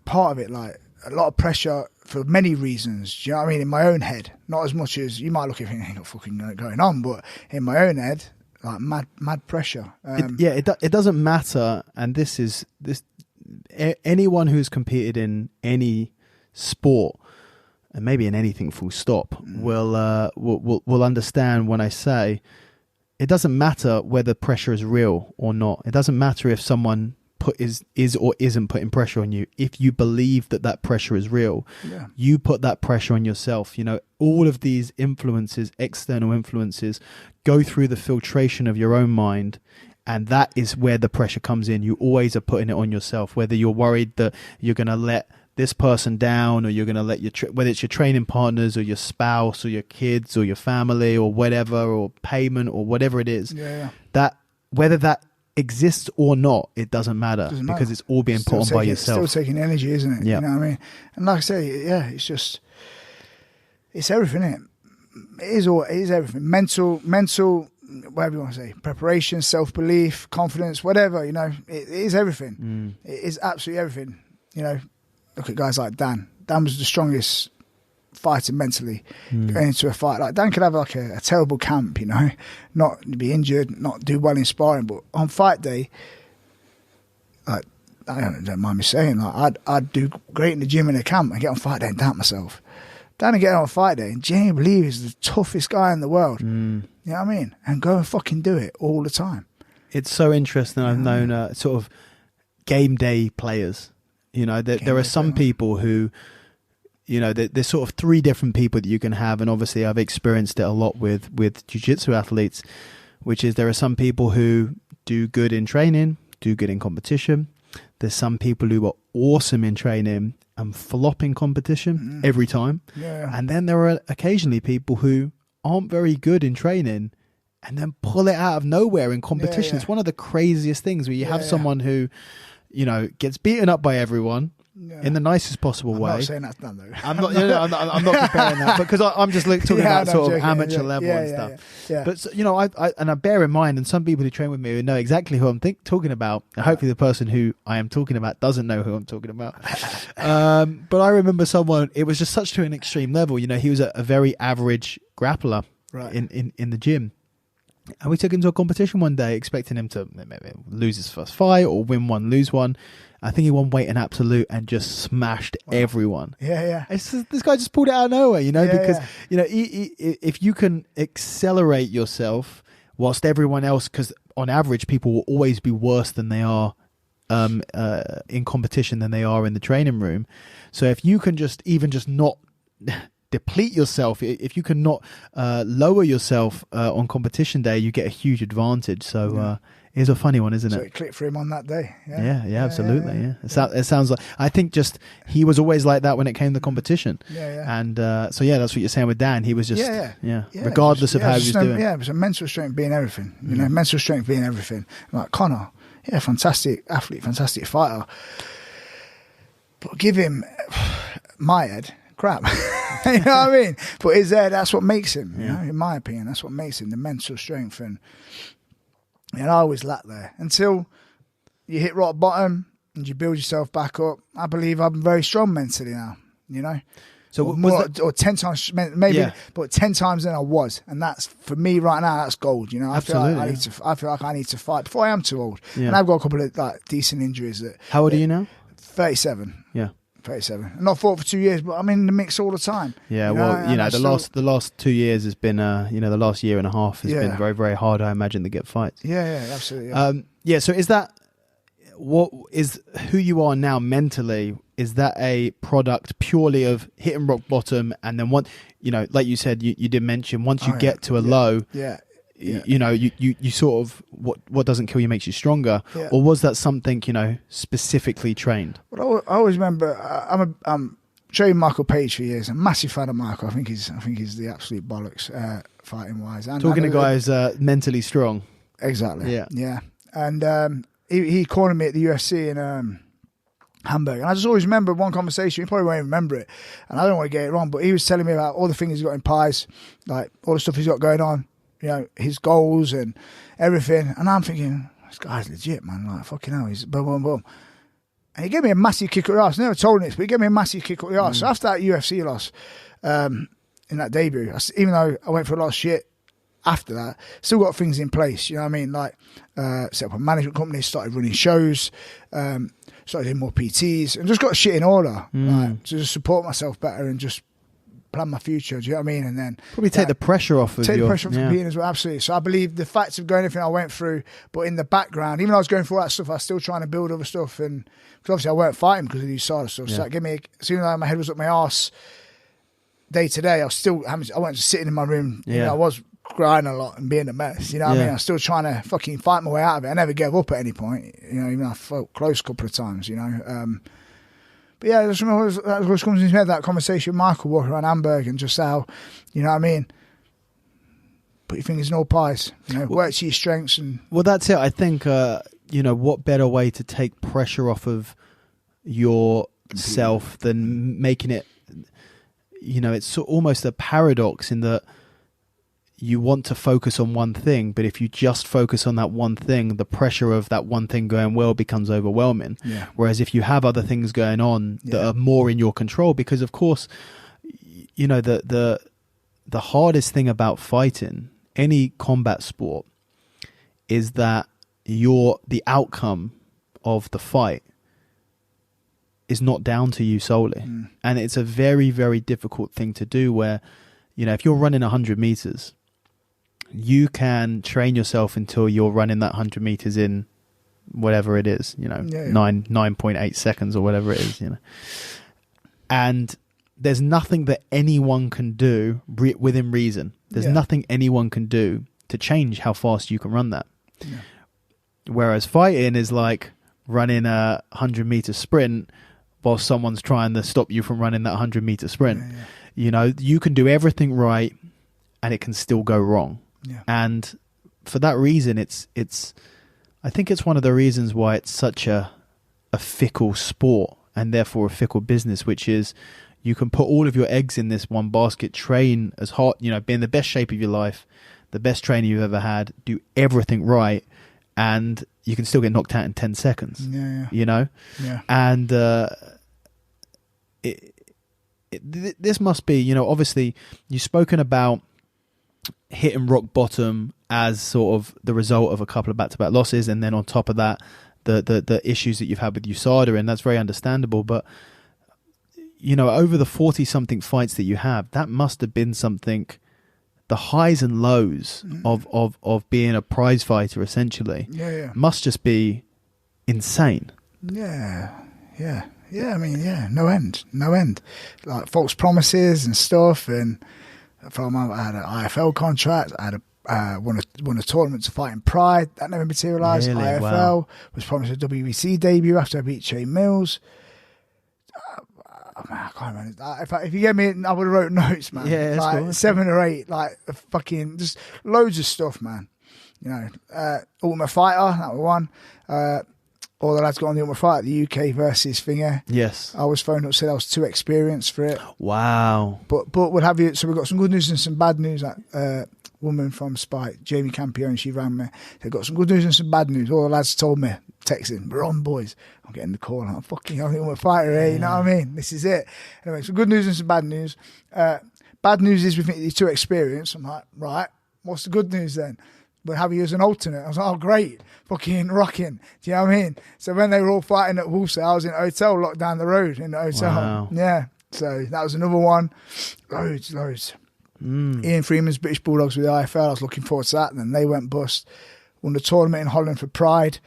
part of it, like a lot of pressure for many reasons. Do you know what I mean? In my own head, not as much as you might look at it and think, ain't got fucking going on, but in my own head, like mad pressure. It doesn't matter, and this. Anyone who's competed in any sport, and maybe in anything full stop, will understand when I say it doesn't matter whether pressure is real or not. It doesn't matter if someone is or isn't putting pressure on you. If you believe that pressure is real, you put that pressure on yourself. You know, all of these influences, external influences, go through the filtration of your own mind. And that is where the pressure comes in. You always are putting it on yourself, whether you're worried that you're going to let this person down, or you're going to let whether it's your training partners or your spouse or your kids or your family or whatever, or payment or whatever it is. That whether that exists or not, it doesn't matter, because it's all being put on by yourself. It's still taking energy, isn't it? You know what I mean? And like I say, it's everything, isn't it? It is everything. Mental, whatever you want to say, preparation, self-belief, confidence, whatever, you know, it is everything. It is absolutely everything. You know, look at guys like Dan. Dan was the strongest fighter mentally going into a fight. Like, Dan could have like a terrible camp, you know, not be injured, not do well in sparring, but on fight day, like, I don't mind me saying, like, I'd do great in the gym in the camp and get on fight day and doubt myself. Dan would get on fight day and genuinely believe he's the toughest guy in the world. You know what I mean? And go and fucking do it all the time. It's so interesting. I've known sort of game day players. You know, there are some people who, you know, there's sort of three different people that you can have. And obviously I've experienced it a lot with jiu-jitsu athletes, which is there are some people who do good in training, do good in competition. There's some people who are awesome in training and flop in competition every time. And then there are occasionally people who aren't very good in training and then pull it out of nowhere in competition. It's one of the craziest things where you have someone who, you know, gets beaten up by everyone in the nicest possible way. I'm not saying that's done though. I'm not comparing that, because I'm just talking about sort of amateur level and stuff. But you know, I bear in mind, and some people who train with me know exactly who I'm talking about. And hopefully, the person who I am talking about doesn't know who I'm talking about. But I remember someone. It was just such to an extreme level. You know, he was a very average grappler in the gym. And we took him to a competition one day, expecting him to maybe lose his first fight or win one, lose one. I think he won weight in absolute and just smashed everyone. This guy just pulled it out of nowhere, you know, because you know, if you can accelerate yourself whilst everyone else, because on average people will always be worse than they are in competition than they are in the training room. So if you can just not deplete yourself, if you can not lower yourself on competition day, you get a huge advantage. So it's a funny one, isn't it? So it clicked for him on that day. Absolutely. It sounds like, I think just he was always like that when it came to competition. And so that's what you're saying with Dan. He was just regardless of how he was doing. It was a mental strength being everything. You know, mental strength being everything. Like Connor, fantastic athlete, fantastic fighter. But give him my head. Crap. You know what I mean? But his head, that's what makes him, you know, in my opinion, that's what makes him, the mental strength. And I always lacked there until you hit rock bottom and you build yourself back up. I believe I'm very strong mentally now, you know. So or 10 times, maybe, but 10 times than I was. And that's, for me right now, that's gold, you know. I feel like I need to fight before I am too old. And I've got a couple of like decent injuries. How old are you now? 37. Yeah. 37. I've not fought for 2 years, but I'm in the mix all the time. Yeah, the last 2 years has been, the last year and a half has been very, very hard, I imagine, to get fights. Yeah, absolutely. Yeah. So is that what is who you are now mentally? Is that a product purely of hitting rock bottom, and then like you said, you did mention once you get to a low, you sort of what doesn't kill you makes you stronger, or was that something specifically trained? Well, I always remember I'm trained Michael Page for years. I'm a massive fan of Michael. I think he's the absolute bollocks fighting wise. Talking to guys mentally strong. Exactly. Yeah. And he cornered me at the UFC in Hamburg, and I just always remember one conversation. You probably won't even remember it, and I don't want to get it wrong, but he was telling me about all the things he's got in pies, like all the stuff he's got going on, his goals and everything. And I'm thinking, this guy's legit, man. Like, fucking hell, he's boom, boom, boom. And he gave me a massive kick up the arse. I never told him this, but he gave me a massive kick up the arse. So after that UFC loss, in that debut, even though I went for a lot of shit after that, still got things in place. You know what I mean? Like, set up a management company, started running shows, started doing more PTs, and just got shit in order, like, to just support myself better and just plan my future. Do you know what I mean? And then probably take the pressure off of the pressure off competing as well. Absolutely. So I believe the facts of going everything I went through, but in the background, even though I was going through all that stuff, I was still trying to build other stuff, and because obviously I weren't fighting because of these side of stuff. So that gave me, as soon as my head was up my arse day to day, I wasn't just sitting in my room. I was grinding a lot and being a mess. You know what I mean? I was still trying to fucking fight my way out of it. I never gave up at any point. Even though I felt close a couple of times. But yeah, I just remember that was comes into my head, that conversation with Michael walking around Hamburg, and just how, you know what I mean? Put your fingers in all pies. Work to your strengths. And well, that's it. I think what better way to take pressure off of yourself than making it. It's almost a paradox in that you want to focus on one thing, but if you just focus on that one thing, the pressure of that one thing going well becomes overwhelming. Yeah. Whereas if you have other things going on that are more in your control, because of course, the hardest thing about fighting any combat sport is that the outcome of the fight is not down to you solely. And it's a very, very difficult thing to do where, if you're running 100 meters, you can train yourself until you're running that 100 meters in whatever it is, 9.8 seconds or whatever it is, And there's nothing that anyone can do within reason. There's nothing anyone can do to change how fast you can run that. Yeah. Whereas fighting is like running a 100-meter sprint while someone's trying to stop you from running that 100-meter sprint. You can do everything right and it can still go wrong. Yeah. And for that reason, I think it's one of the reasons why it's such a fickle sport and therefore a fickle business, which is you can put all of your eggs in this one basket, train as hard, be in the best shape of your life, the best training you've ever had, do everything right, and you can still get knocked out in 10 seconds. Yeah. And this must be, obviously you've spoken about hitting rock bottom as sort of the result of a couple of back-to-back losses, and then on top of that, the issues that you've had with USADA, and that's very understandable. But over the 40-something fights that you have, that must have been something. The highs and lows of being a prize fighter, essentially, must just be insane. Yeah. I mean, no end. Like false promises and stuff, and I had an IFL contract. I had won a tournament to fight in Pride. That never materialised. Really? IFL was promised a WEC debut after I beat Shane Mills. I can't remember. If you get me, I would have wrote notes, man. Yeah, like cool. 7 or 8, like fucking just loads of stuff, man. Ultimate Fighter, that was one. All the lads got on the Ultimate Fighter, the UK versus Finger. Yes. I was phoned up, said I was too experienced for it. Wow. But would have you? So we've got some good news and some bad news. That woman from Spike, Jamie Campione, she rang me. They've got some good news and some bad news. All the lads told me, texting, we're on, boys. I'm getting the call. I'm fucking hell, I'm a fighter here. You know what I mean? This is it. Anyway, some good news and some bad news. Bad news is we think you're too experienced. I'm like, right, what's the good news then? We'll have you as an alternate. I was like, oh, great. fucking rocking. Do you know what I mean? So when they were all fighting at Wolfsay, I was in a hotel locked down the road in the hotel. Wow. Yeah. So that was another one. Loads. Ian Freeman's British Bulldogs with the IFL. I was looking forward to that. And then they went bust. Won the tournament in Holland for Pride.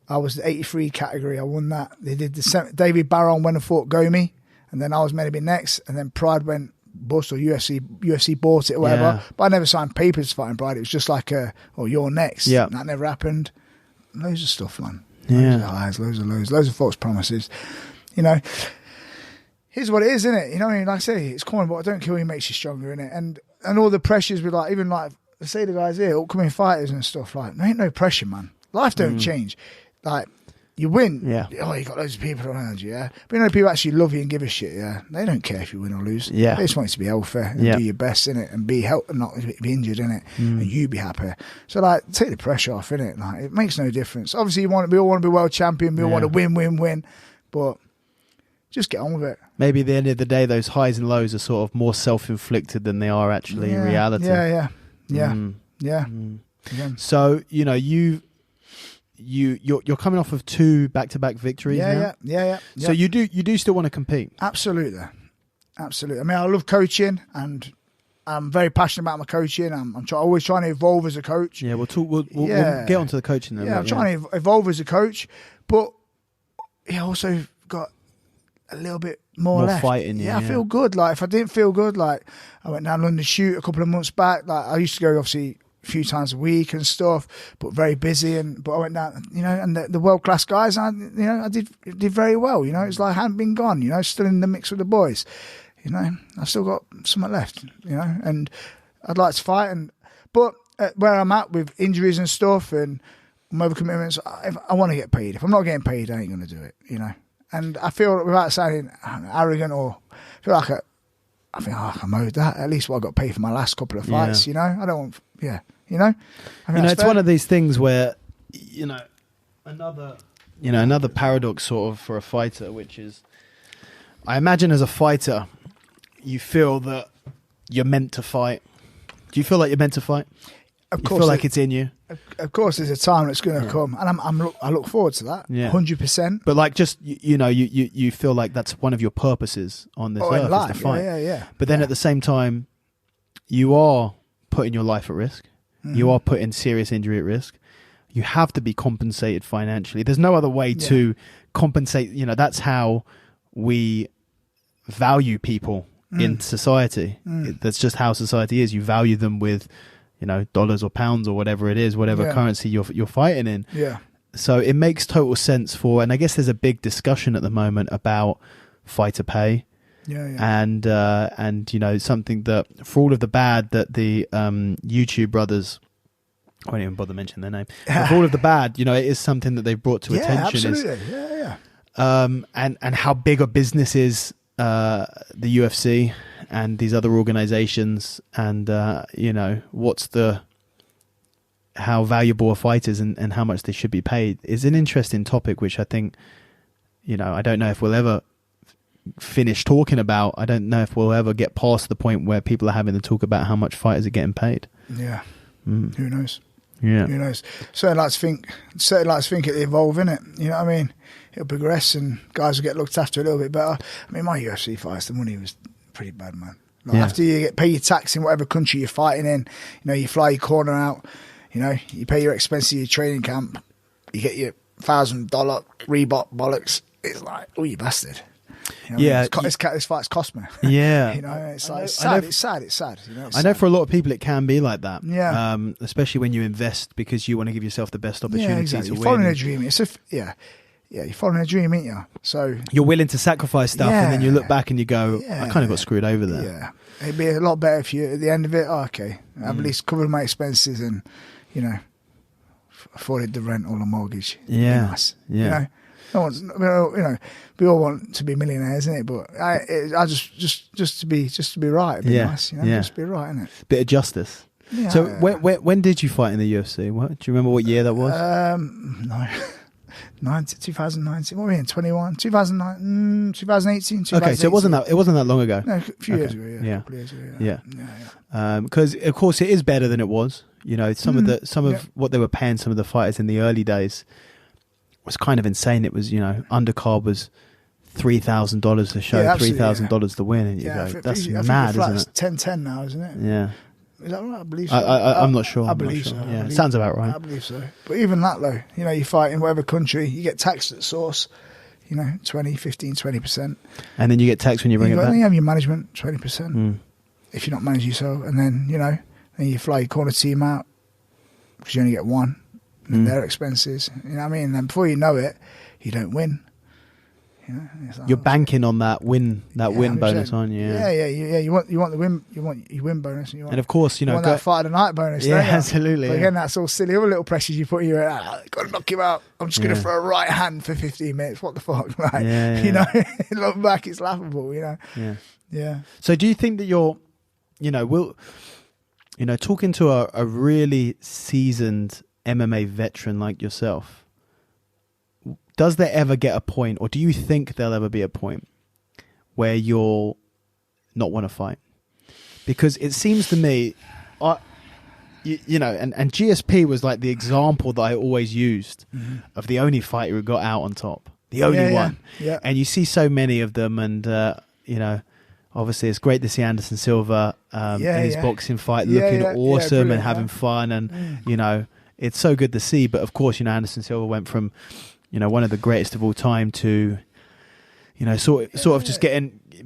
I was the 83 category. I won that. They did David Barron went and fought Gomi. And then I was meant to be next. And then Pride went bust, or UFC bought it or whatever. Yeah. But I never signed papers fighting Pride. It was just like, you're next. Yeah. And that never happened. Loads of stuff, man. Yeah. Loads of highs, loads of false promises. You know, here's what it is, innit? You know what I mean? Like I say, it's common, but don't kill you makes you stronger, innit? And all the pressures with, like, even like, say the guys here, upcoming fighters and stuff, like, there ain't no pressure, man. Life don't change. Like, you win. Yeah. Oh, you got loads of people around you, yeah? But you know, people actually love you and give a shit, yeah? They don't care if you win or lose. Yeah. They just want you to be healthy and do your best, innit? And be healthy, not be injured, innit? And you be happy. So, like, take the pressure off, innit? Like, it makes no difference. Obviously, we all want to be world champion. We all want to win. But just get on with it. Maybe at the end of the day, those highs and lows are sort of more self-inflicted than they are actually in reality. Yeah. So, you know, you're coming off of 2 back-to-back victories now. Yeah. So you do still want to compete? Absolutely. I mean, I love coaching, and I'm very passionate about my coaching. I'm always trying to evolve as a coach. Yeah, we'll get onto the coaching then. Yeah, I'm trying to evolve as a coach, but I also got a little bit more left. Fighting. Yeah, I feel good. Like, if I didn't feel good, like, I went down London shoot a couple of months back. Like, I used to go obviously a few times a week and stuff, but very busy. But I went down, you know, and the world class guys, I did very well. You know, it's like I hadn't been gone. You know, still in the mix with the boys. You know, I've still got something left. You know, and I'd like to fight. But where I'm at with injuries and stuff and my other commitments, I want to get paid. If I'm not getting paid, I ain't going to do it. You know, and I feel, without sounding arrogant, or feel like I'm owed that. At least what I got paid for my last couple of fights. You know, I don't want. Yeah, you know. It's one of these things where, another paradox sort of for a fighter, which is, I imagine as a fighter, you feel that you're meant to fight. Do you feel like you're meant to fight? Of course, you feel like it's in you. Of course, there's a time that's going to come, and I look forward to that. 100%. But like, just you feel like that's one of your purposes on this earth, is to fight. Yeah. But then at the same time, you are putting your life at risk. You are putting serious injury at risk. You have to be compensated financially. There's no other way to compensate. You know, that's how we value people in society. That's just how society is. You value them with, dollars or pounds or whatever it is, whatever currency you're fighting in. Yeah. So it makes total sense and I guess there's a big discussion at the moment about fighter pay. And something that, for all of the bad that the YouTube brothers, I won't even bother mentioning their name, but for all of the bad, it is something that they've brought to attention. Absolutely. And how big a business is the UFC and these other organizations, and how valuable a fight is and how much they should be paid is an interesting topic, which I think, I don't know if we'll ever finish talking about. I don't know if we'll ever get past the point where people are having to talk about how much fighters are getting paid. Yeah. Who knows? Yeah. Who knows? Certainly like to think it'll evolve, innit? You know what I mean? It'll progress and guys will get looked after a little bit better. I mean, my UFC fights, the money was pretty bad, man. After you pay your tax in whatever country you're fighting in, you fly your corner out, you pay your expenses, your training camp, you get your $1,000 Reebok bollocks. It's like, oh, you bastard. This fight's cost me. Yeah. It's sad. It's sad. I know for a lot of people it can be like that. Yeah. Especially when you invest because you want to give yourself the best opportunity to win. You're following a dream. You're following a dream, ain't you? So you're willing to sacrifice stuff, and then you look back and you go, I kind of got screwed over there. Yeah. It'd be a lot better if you, at the end of it, I've at least covered my expenses and, afforded the rent or the mortgage. Yeah. Nice. Yeah. No one's, we all want to be millionaires, isn't it? But I just to be right, it'd be nice, just be right, isn't it? Bit of justice. Yeah. So when did you fight in the UFC? Do you remember what year that was? No. 2019. What were we in? 21, 2009, 2018, 2018. Okay, so it wasn't that long ago. No, a few years ago. Yeah. A couple of years ago. Yeah. Because of course it is better than it was. You know, some of what they were paying some of the fighters in the early days was kind of insane. It was, you know, undercard was $3,000 to show, $3,000 to win, and you go, that's mad, isn't it? It's 10-10 now, isn't it? Yeah. Is that right? I believe so. I'm not sure. I believe so. Yeah, it sounds about right. I believe so. But even that, though, you know, you fight in whatever country, you get taxed at source, you know, 20, 15, 20%. And then you get taxed when you bring it back? Then you have your management, 20%, if you're not managing yourself. And then, you know, then you fly your corner team out, because you only get one, and their expenses. You know what I mean? And then before you know it, you don't win. You know, you're banking on that win bonus, aren't you? Yeah. You want the win. You want your win bonus, and of course, you know, that fight of the night bonus. Yeah, absolutely. But again, that's all silly. Other little pressures you put in your head. Got to knock him out. I'm just going to throw a right hand for 15 minutes. What the fuck, right? You know, look back, it's laughable. You know. Yeah. So, do you think that you're, you know, talking to a really seasoned MMA veteran like yourself? Does there ever get a point, or do you think there'll ever be a point where you'll not want to fight? Because it seems to me, you know, and GSP was like the example that I always used of the only fighter who got out on top, the only one. Yeah. And you see so many of them, and you know, obviously it's great to see Anderson Silva in his boxing fight looking awesome and having fun, and you know, it's so good to see. But of course, you know, Anderson Silva went from, you know, one of the greatest of all time to, you know, sort of just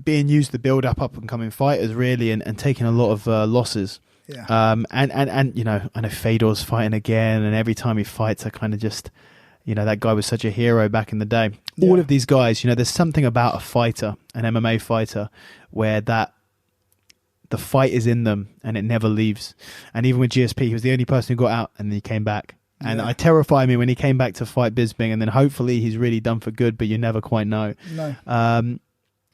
being used to build up and coming fighters really, and taking a lot of losses. Yeah. And you know, I know Fedor's fighting again, and every time he fights, I kind of just, you know, that guy was such a hero back in the day. Yeah. All of these guys, you know, there's something about a fighter, an MMA fighter, where the fight is in them and it never leaves. And even with GSP, he was the only person who got out and then he came back. And it terrified me when he came back to fight Bisping, and then hopefully he's really done for good, but you never quite know. No.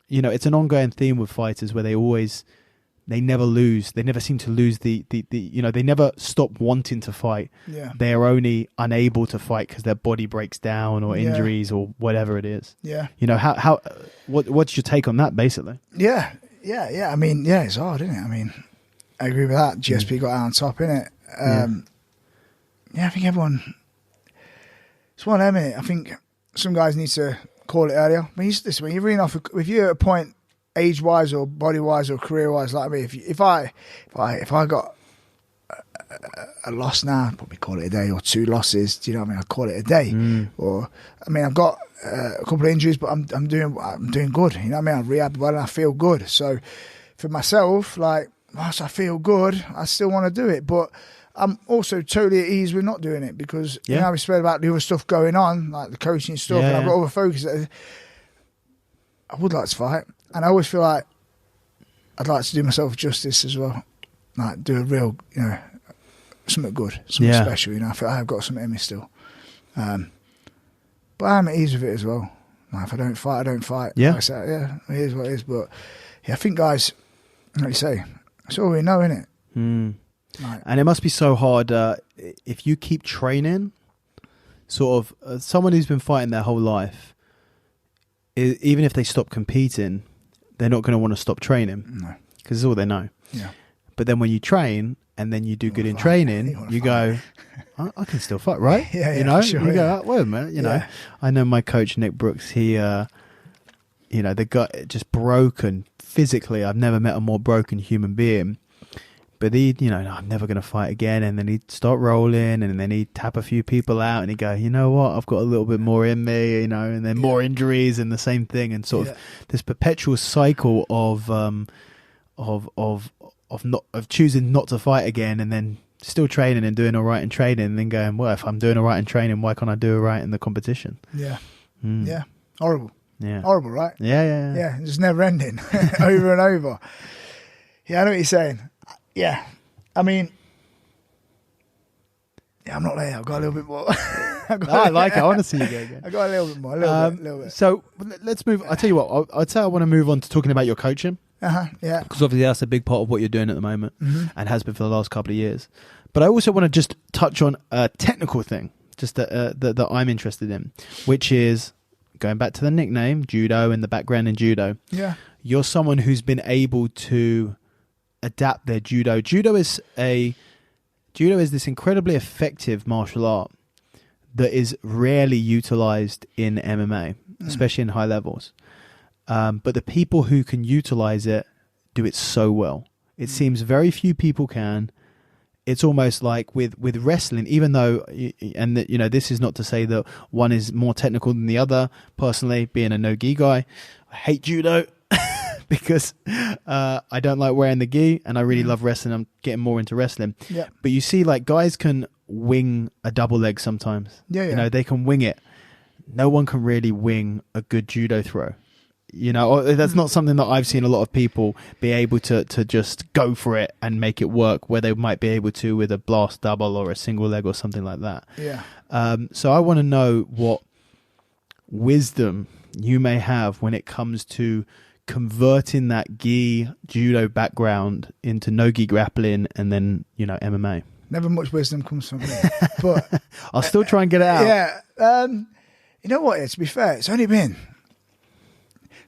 You know, it's an ongoing theme with fighters where they never lose. They never seem to lose the you know, they never stop wanting to fight. Yeah. They are only unable to fight because their body breaks down or injuries or whatever it is. Yeah. You know, what's your take on that, basically? Yeah. I mean, it's hard, isn't it? I mean, I agree with that. GSP got out on top, innit? Yeah, I think everyone. It's one of them, innit? I think some guys need to call it earlier. I mean, when you're reading off, if you're at a point, age-wise or body-wise or career-wise, like me, if I got a loss now, I'd probably call it a day, or two losses. Do you know what I mean? I'd call it a day. Or I mean, I've got a couple of injuries, but I'm doing good. You know what I mean? I rehab well and I feel good. So for myself, like, whilst I feel good, I still want to do it, but I'm also totally at ease with not doing it, because you know, we spoke about the other stuff going on, like the coaching stuff, and I've got other focus. I would like to fight, and I always feel like I'd like to do myself justice as well, like do a real, you know, something good, something special. You know, I feel like I've got something in me still, but I'm at ease with it as well. Like, if I don't fight, I don't fight. Yeah, like I say, it is what it is. But I think guys, like you say, it's all we know, innit? Right. And it must be so hard if you keep training, sort of someone who's been fighting their whole life, even if they stop competing, they're not going to want to stop training. No. Because it's all they know. Yeah. But then when you train and then you do good in training, you go, I can still fight, right? You know, sure, you go, wait a minute, you know. I know my coach, Nick Brooks, he, you know, the guy just broken physically. I've never met a more broken human being. But he'd, you know, I'm never going to fight again. And then he'd start rolling, and then he'd tap a few people out, and he'd go, you know what, I've got a little bit more in me, you know, and then more injuries and the same thing. And sort of this perpetual cycle of choosing not to fight again, and then still training and doing all right in training, and then going, well, if I'm doing all right in training, why can't I do all right in the competition? Yeah. Yeah. Horrible. Yeah. Horrible, right? Yeah. Yeah. It's just never ending. Over and over. Yeah, I know what you're saying. Yeah, I mean, I'm not there. I've got a little bit more. I like it. I want to see you go again. I got a little bit more, a little bit. So let's move. I'll tell you what. I'd say I want to move on to talking about your coaching. Yeah. Because obviously that's a big part of what you're doing at the moment, and has been for the last couple of years. But I also want to just touch on a technical thing. just that I'm interested in, which is going back to the nickname Judo and the background in Judo. Yeah. You're someone who's been able to adapt their Judo. Judo is this incredibly effective martial art that is rarely utilized in MMA, especially in high levels. But the people who can utilize it do it so well. It seems very few people can. It's almost like with wrestling, even though, and this is not to say that one is more technical than the other. Personally, being a no-gi guy, I hate Judo because I don't like wearing the gi, and I really love wrestling. I'm getting more into wrestling. Yeah. But you see, like, guys can wing a double leg sometimes. Yeah. They can wing it. No one can really wing a good Judo throw. That's not something that I've seen a lot of people be able to just go for it and make it work, where they might be able to with a blast double or a single leg or something like that. Yeah. So I want to know what wisdom you may have when it comes to converting that gi Judo background into no-gi grappling and then, MMA. Never much wisdom comes from me, but I'll still try and get it out. Yeah. You know what? To be fair, it's only been,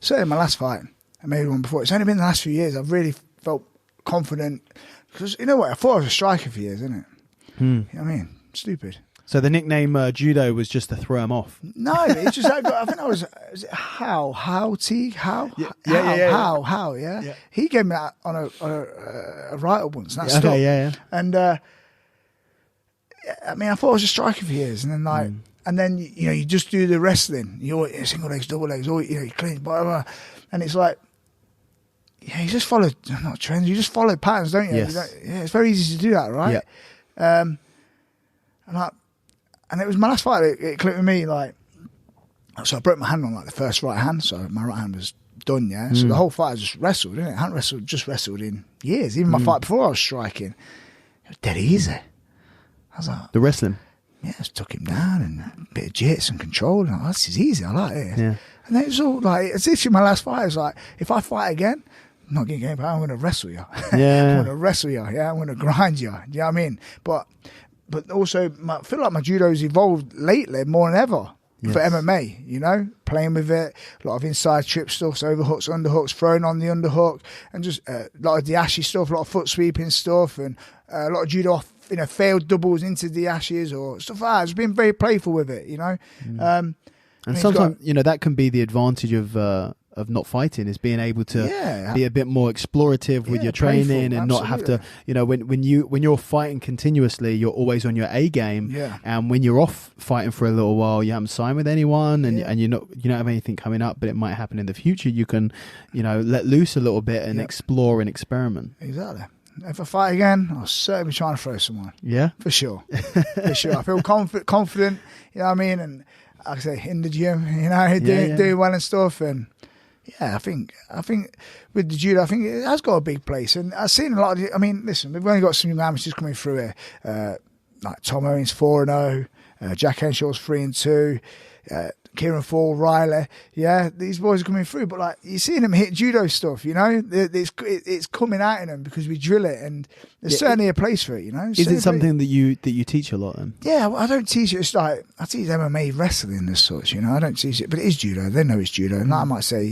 certainly my last fight, I made one before. It's only been the last few years I've really felt confident, because you know what? I thought I was a striker for years, isn't it? You know what I mean? Stupid. So the nickname Judo was just to throw him off. No, it's just I think I was it How Teague? How? Yeah. He gave me that on a write-up once, and that stopped. Yeah. And I mean, I thought I was a striker for years, and then and then you just do the wrestling. You're single legs, double legs, or you clinch, blah, blah, blah. And it's like, you just follow not trends. You just follow patterns, don't you? Yes. It's very easy to do that, right? Yeah. And it was my last fight. It clicked with me, like, so I broke my hand on like the first right hand, so my right hand was done. Yeah. So the whole fight I just wrestled, didn't it? I hadn't wrestled in years. Even my fight before I was striking, it was dead easy. I was like, the wrestling. Yeah, just took him down and a bit of jits and control. And this is easy. I like it. Yeah. And then it was all like, it's literally my last fight. It was like, if I fight again, I'm not getting game, but I'm going to wrestle you. Yeah. I'm going to wrestle you. Yeah, I'm going to grind you. Do you know what I mean? But also, I feel like my judo's evolved lately more than ever for MMA. Playing with it, a lot of inside trip stuff, so overhooks, underhooks, throwing on the underhook, and just a lot of Diashi stuff, a lot of foot sweeping stuff, and a lot of judo off. Failed doubles into the ashes or stuff like that. Just being very playful with it, And sometimes, that can be the advantage of not fighting, is being able to be a bit more explorative with your training, playful, and not have to, when you're fighting continuously, you're always on your A game. Yeah. And when you're off fighting for a little while, you haven't signed with anyone, and you don't have anything coming up, but it might happen in the future. You can, let loose a little bit and explore and experiment. Exactly. If I fight again, I'll certainly be trying to throw someone. Yeah, for sure. I feel confident. You know what I mean? And like I say, in the gym, doing well and stuff. And I think with the judo, I think it has got a big place. And I've seen a lot of. Listen, we've only got some young amateurs coming through here, like Tom Owens 4-0, Jack Henshaw's 3-2. Kieran Fall, Riley, these boys are coming through, but like you're seeing them hit judo stuff, it's coming out in them because we drill it, and there's certainly a place for it, Is it something that you teach a lot then? Yeah, I don't teach it. It's like I teach MMA wrestling as such, I don't teach it, but it is judo. They know it's judo, and like I might say,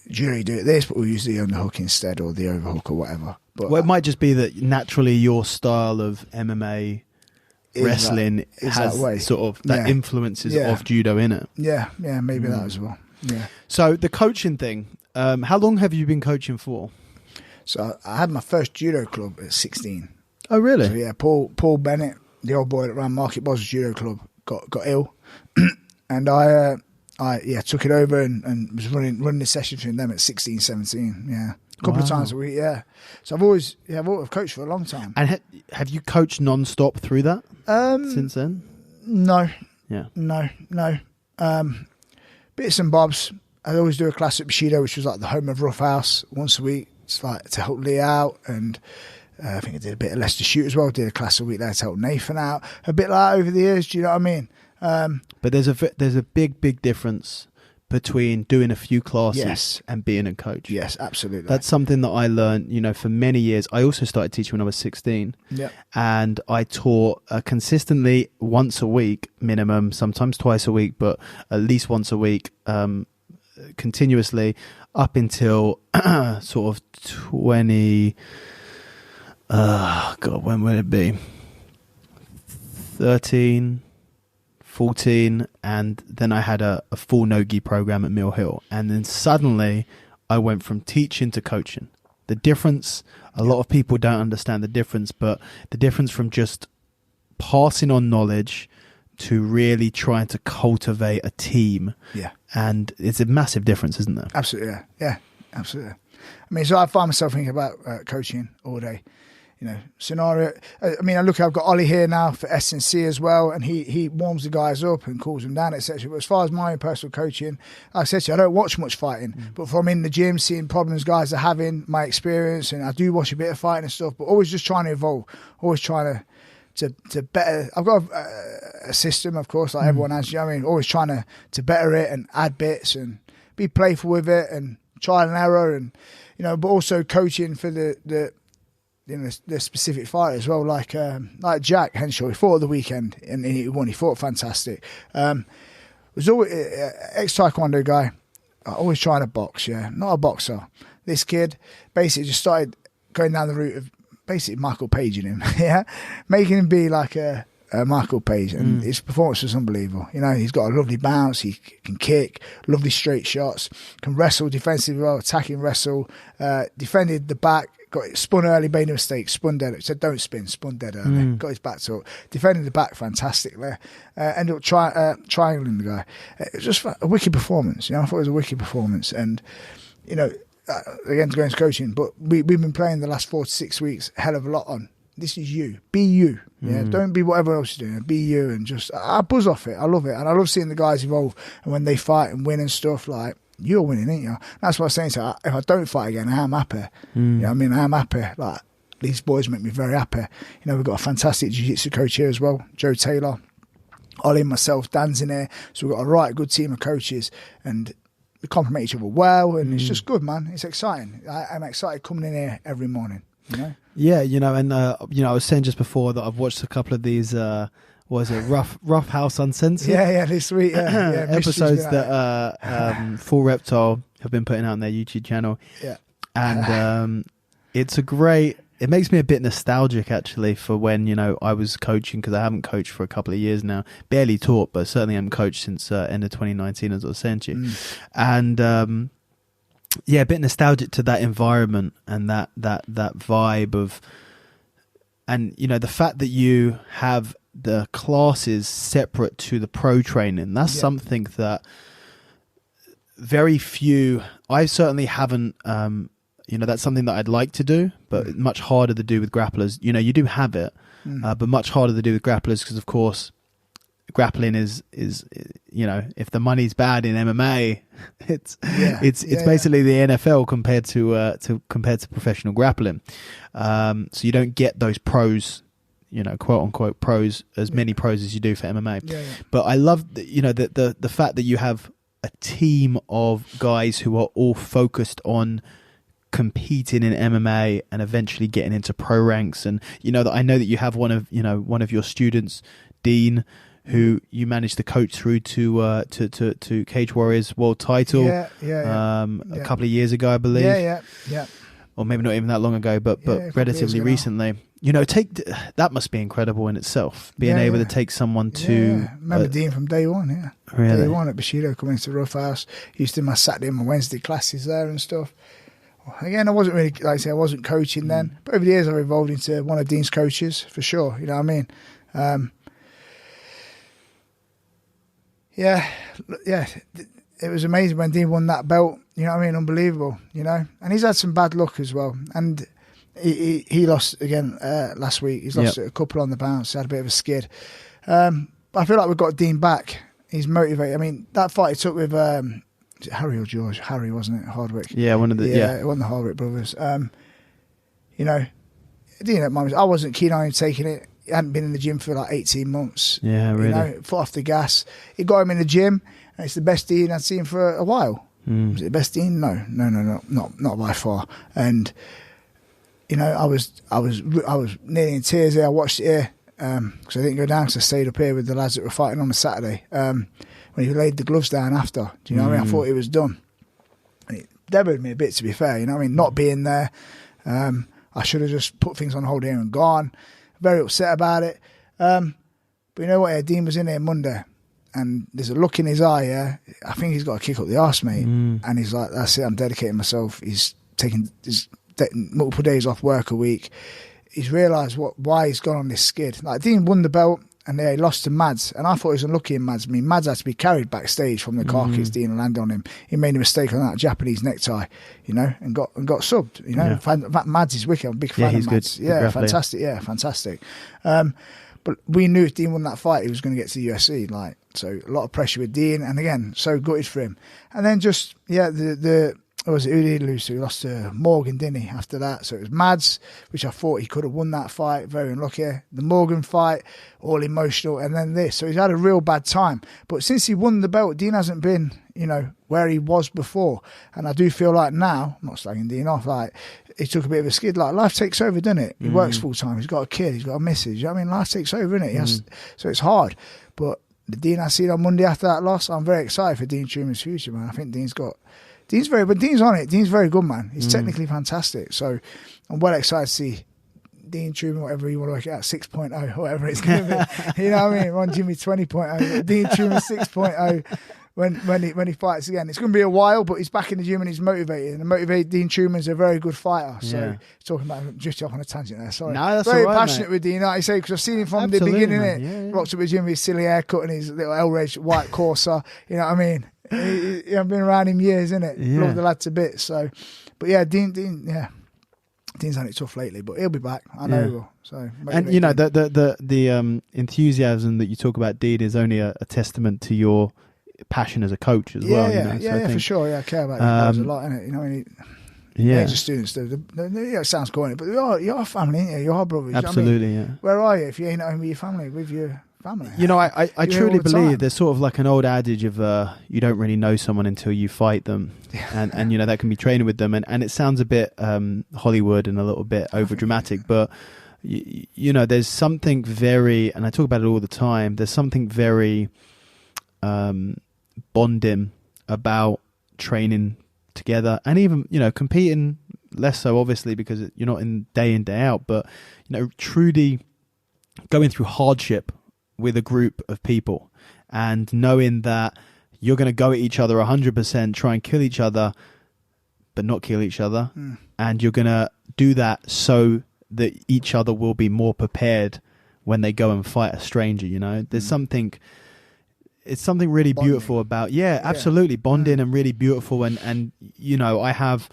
judo you do it this, but we'll use the underhook instead, or the overhook, or whatever. But it might just be that naturally your style of MMA wrestling has sort of that influences of judo in it. Yeah, maybe that as well. Yeah. So the coaching thing, how long have you been coaching for? So I had my first judo club at 16. Oh, really? So Paul Bennett, the old boy that ran Market Boswell's judo club, got ill, and I took it over and was running the session for them at 16, 17. Yeah. A couple of times a week, So I've coached for a long time. And have you coached non-stop through that since then? No. Yeah. No. Bits and bobs. I always do a class at Bushido, which was like the home of Rough House, once a week. It's like to help Lee out, and I think I did a bit of Leicester Shoot as well. Did a class a week there to help Nathan out. A bit like that over the years. Do you know what I mean? But there's a big difference between doing a few classes Yes. and being a coach. Yes, absolutely. That's something that I learned, for many years. I also started teaching when I was 16. Yeah. And I taught consistently once a week minimum, sometimes twice a week, but at least once a week, continuously up until sort of 20... when would it be? 13... 14, and then I had a full no-gi program at Mill Hill, and then suddenly I went from teaching to coaching. The difference, a lot of people don't understand the difference, but the difference from just passing on knowledge to really trying to cultivate a team, and it's a massive difference, isn't there? Absolutely, yeah, absolutely. I mean, so I find myself thinking about coaching all day. Scenario. I mean, I've got Ollie here now for S&C as well, and he warms the guys up and cools them down, etc. But as far as my own personal coaching, like I said to you, I don't watch much fighting, but from in the gym, seeing problems guys are having, my experience, and I do watch a bit of fighting and stuff, but always just trying to evolve, always trying to better. I've got a system, of course, like everyone has. Always trying to better it and add bits and be playful with it and trial and error, and but also coaching for the specific fighter as well, like Jack Henshaw. He fought at the weekend and he won. He fought fantastic. Was always ex-taekwondo guy, always trying to box. Not a boxer. This kid basically just started going down the route of basically Michael Paging him, making him be like a Michael Page, and his performance was unbelievable. He's got a lovely bounce, he can kick, lovely straight shots, can wrestle defensively well, attacking wrestle, defended the back, got it spun early, made a mistake, spun dead. Said don't spin, spun dead early. Got his back to it. Defended the back fantastically. Ended up triangling the guy. It was just a wicked performance. I thought it was a wicked performance. And, again, to go into coaching, but we've been playing the last 4 to 6 weeks a hell of a lot on. This is you. Be you. Yeah. Don't be what everyone else is doing. Be you, and just I buzz off it. I love it. And I love seeing the guys evolve, and when they fight and win and stuff, like, you're winning, ain't you? That's what I was saying to her. If I don't fight again, I am happy. I am happy. Like, these boys make me very happy. We've got a fantastic jiu-jitsu coach here as well, Joe Taylor. Ollie and myself, Dan's in here. So we've got a right good team of coaches, and we complement each other well, and it's just good, man. It's exciting. I'm excited coming in here every morning, Yeah, and I was saying just before that I've watched a couple of these Rough House Uncensored? Yeah, this week. Yeah, episodes that Full Reptile have been putting out on their YouTube channel. Yeah. And it makes me a bit nostalgic, actually, for when, I was coaching, because I haven't coached for a couple of years now. Barely taught, but certainly haven't coached since end of 2019, as I was saying to you. And, a bit nostalgic to that environment and that vibe of, and, the fact that you have the classes separate to the pro training, that's something that very few, I certainly haven't, that's something that I'd like to do, but much harder to do with grapplers. You do have it, but much harder to do with grapplers, because of course grappling is if the money's bad in MMA, it's basically the NFL compared to professional grappling. So you don't get those pros, quote unquote pros, as many pros as you do for MMA. But I love the fact that you have a team of guys who are all focused on competing in MMA and eventually getting into pro ranks. And that I know that you have one of your students, Dean, who you managed to coach through to Cage Warriors world title a couple of years ago, I believe. Yeah. Or maybe not even that long ago, but relatively recently. That must be incredible in itself, being able to take someone to... Remember Dean from day one, Really? Day one at Bushido, coming into Rough House. He used to do my Saturday and my Wednesday classes there and stuff. Again, I wasn't really, like I say, I wasn't coaching then. But over the years, I've evolved into one of Dean's coaches, for sure. You know what I mean? It was amazing when Dean won that belt. You know what I mean? Unbelievable, And he's had some bad luck as well. And he lost again last week. He's lost a couple on the bounce. Had a bit of a skid. But I feel like we've got Dean back. He's motivated. I mean, that fight he took with Harry or George? Harry, wasn't it? Hardwick. Yeah, one of the one of the Hardwick brothers. Dean, I wasn't keen on him taking it. he hadn't been in the gym for like 18 months. Yeah, really. You know, foot off the gas. It got him in the gym, and it's the best Dean I'd seen for a while. Was it the best Dean? No, not by far. And you know, I was nearly in tears there. I watched it here because I didn't go down because I stayed up here with the lads that were fighting on the Saturday. When he laid the gloves down after, do you know what I mean? I thought it was done. And it devastated me a bit, to be fair. You know what I mean? Not being there, I should have just put things on hold here and gone. Very upset about it. But you know what? Dean was in here Monday. And there's a look in his eye, yeah. I think he's got to kick up the arse, mate. And he's like, that's it, I'm dedicating myself. He's taking multiple days off work a week. He's realised why he's gone on this skid. Like, Dean won the belt, and he lost to Mads. And I thought he was unlucky in Mads. I mean, Mads had to be carried backstage from the car kicks Dean landed on him. He made a mistake on that Japanese necktie, you know, and got subbed, you know. In fact, Mads is wicked. I'm a big fan of Mads. Good. Yeah, fantastic. Yeah, fantastic. But we knew if Dean won that fight, he was going to get to the UFC. Like, so a lot of pressure with Dean, and again, so gutted for him. And then just who did he lose to? He lost to Morgan, didn't he? After that, so it was Mads, which I thought he could have won that fight. Very unlucky. The Morgan fight, all emotional, and then this. So he's had a real bad time. But since he won the belt, Dean hasn't been, you know, where he was before. And I do feel like now, I'm not slagging Dean off, like, he took a bit of a skid. Like, life takes over, doesn't it? He works full time. He's got a kid. He's got a missus. You know what I mean? Life takes over, innit? So it's hard. But the Dean I seen on Monday after that loss, I'm very excited for Dean Truman's future, man. I think Dean's on it. Dean's very good, man. He's technically fantastic. So I'm well excited to see Dean Truman, whatever you want to work it out, 6.0, whatever it's going to be. You know what I mean? Ron Jimmy 20.0, Dean Truman 6.0. When he fights again, it's going to be a while, but he's back in the gym and he's motivated. And motivated Dean Truman's a very good fighter. So talking about him, just off on a tangent there. Sorry, no, that's very all right, passionate mate. with Dean. Like I say, because I've seen him from the beginning. Rocks up with Jim with his silly haircut and his little Elridge white Corsa. You know what I mean? I've been around him years, innit? Love the lad to bits. So, but yeah, Dean's had it tough lately, but he'll be back. I know he will. So, and you know, the enthusiasm that you talk about, Dean, is only a testament to your passion as a coach as well. You know? So I think, for sure. Yeah, I care about guys a lot, innit? You know, I mean, major students do. It sounds corny, but you're family, ain't you? You're brothers. Absolutely, you know what I mean? Where are you if you ain't home with your family? With your family? You know, I truly believe there's sort of like an old adage of you don't really know someone until you fight them, and you know that can be training with them, and it sounds a bit Hollywood and a little bit over dramatic, but you know, there's something very, and I talk about it all the time. There's something very bonding about training together, and even, you know, competing less so, obviously, because you're not in day out, but you know, truly going through hardship with a group of people and knowing that you're going to go at each other 100%, try and kill each other, but not kill each other, and you're going to do that so that each other will be more prepared when they go and fight a stranger. You know, there's something. It's something really bonding. Beautiful about, absolutely, bonding and really beautiful. And you know, I have,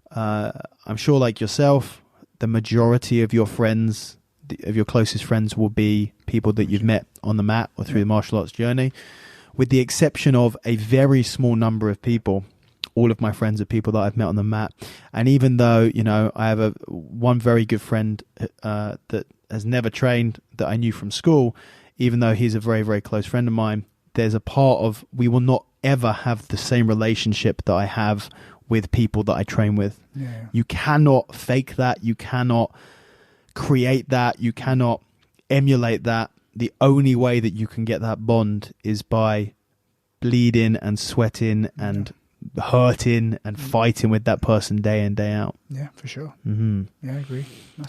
I'm sure like yourself, the majority of your friends, of your closest friends will be people that you've met on the mat or through the martial arts journey, with the exception of a very small number of people. All of my friends are people that I've met on the mat. And even though, you know, I have one very good friend that has never trained that I knew from school, even though he's a very, very close friend of mine, there's a part of, we will not ever have the same relationship that I have with people that I train with. Yeah. You cannot fake that. You cannot create that. You cannot emulate that. The only way that you can get that bond is by bleeding and sweating and hurting and fighting with that person day in, day out. Yeah, for sure. Mm-hmm. Yeah, I agree.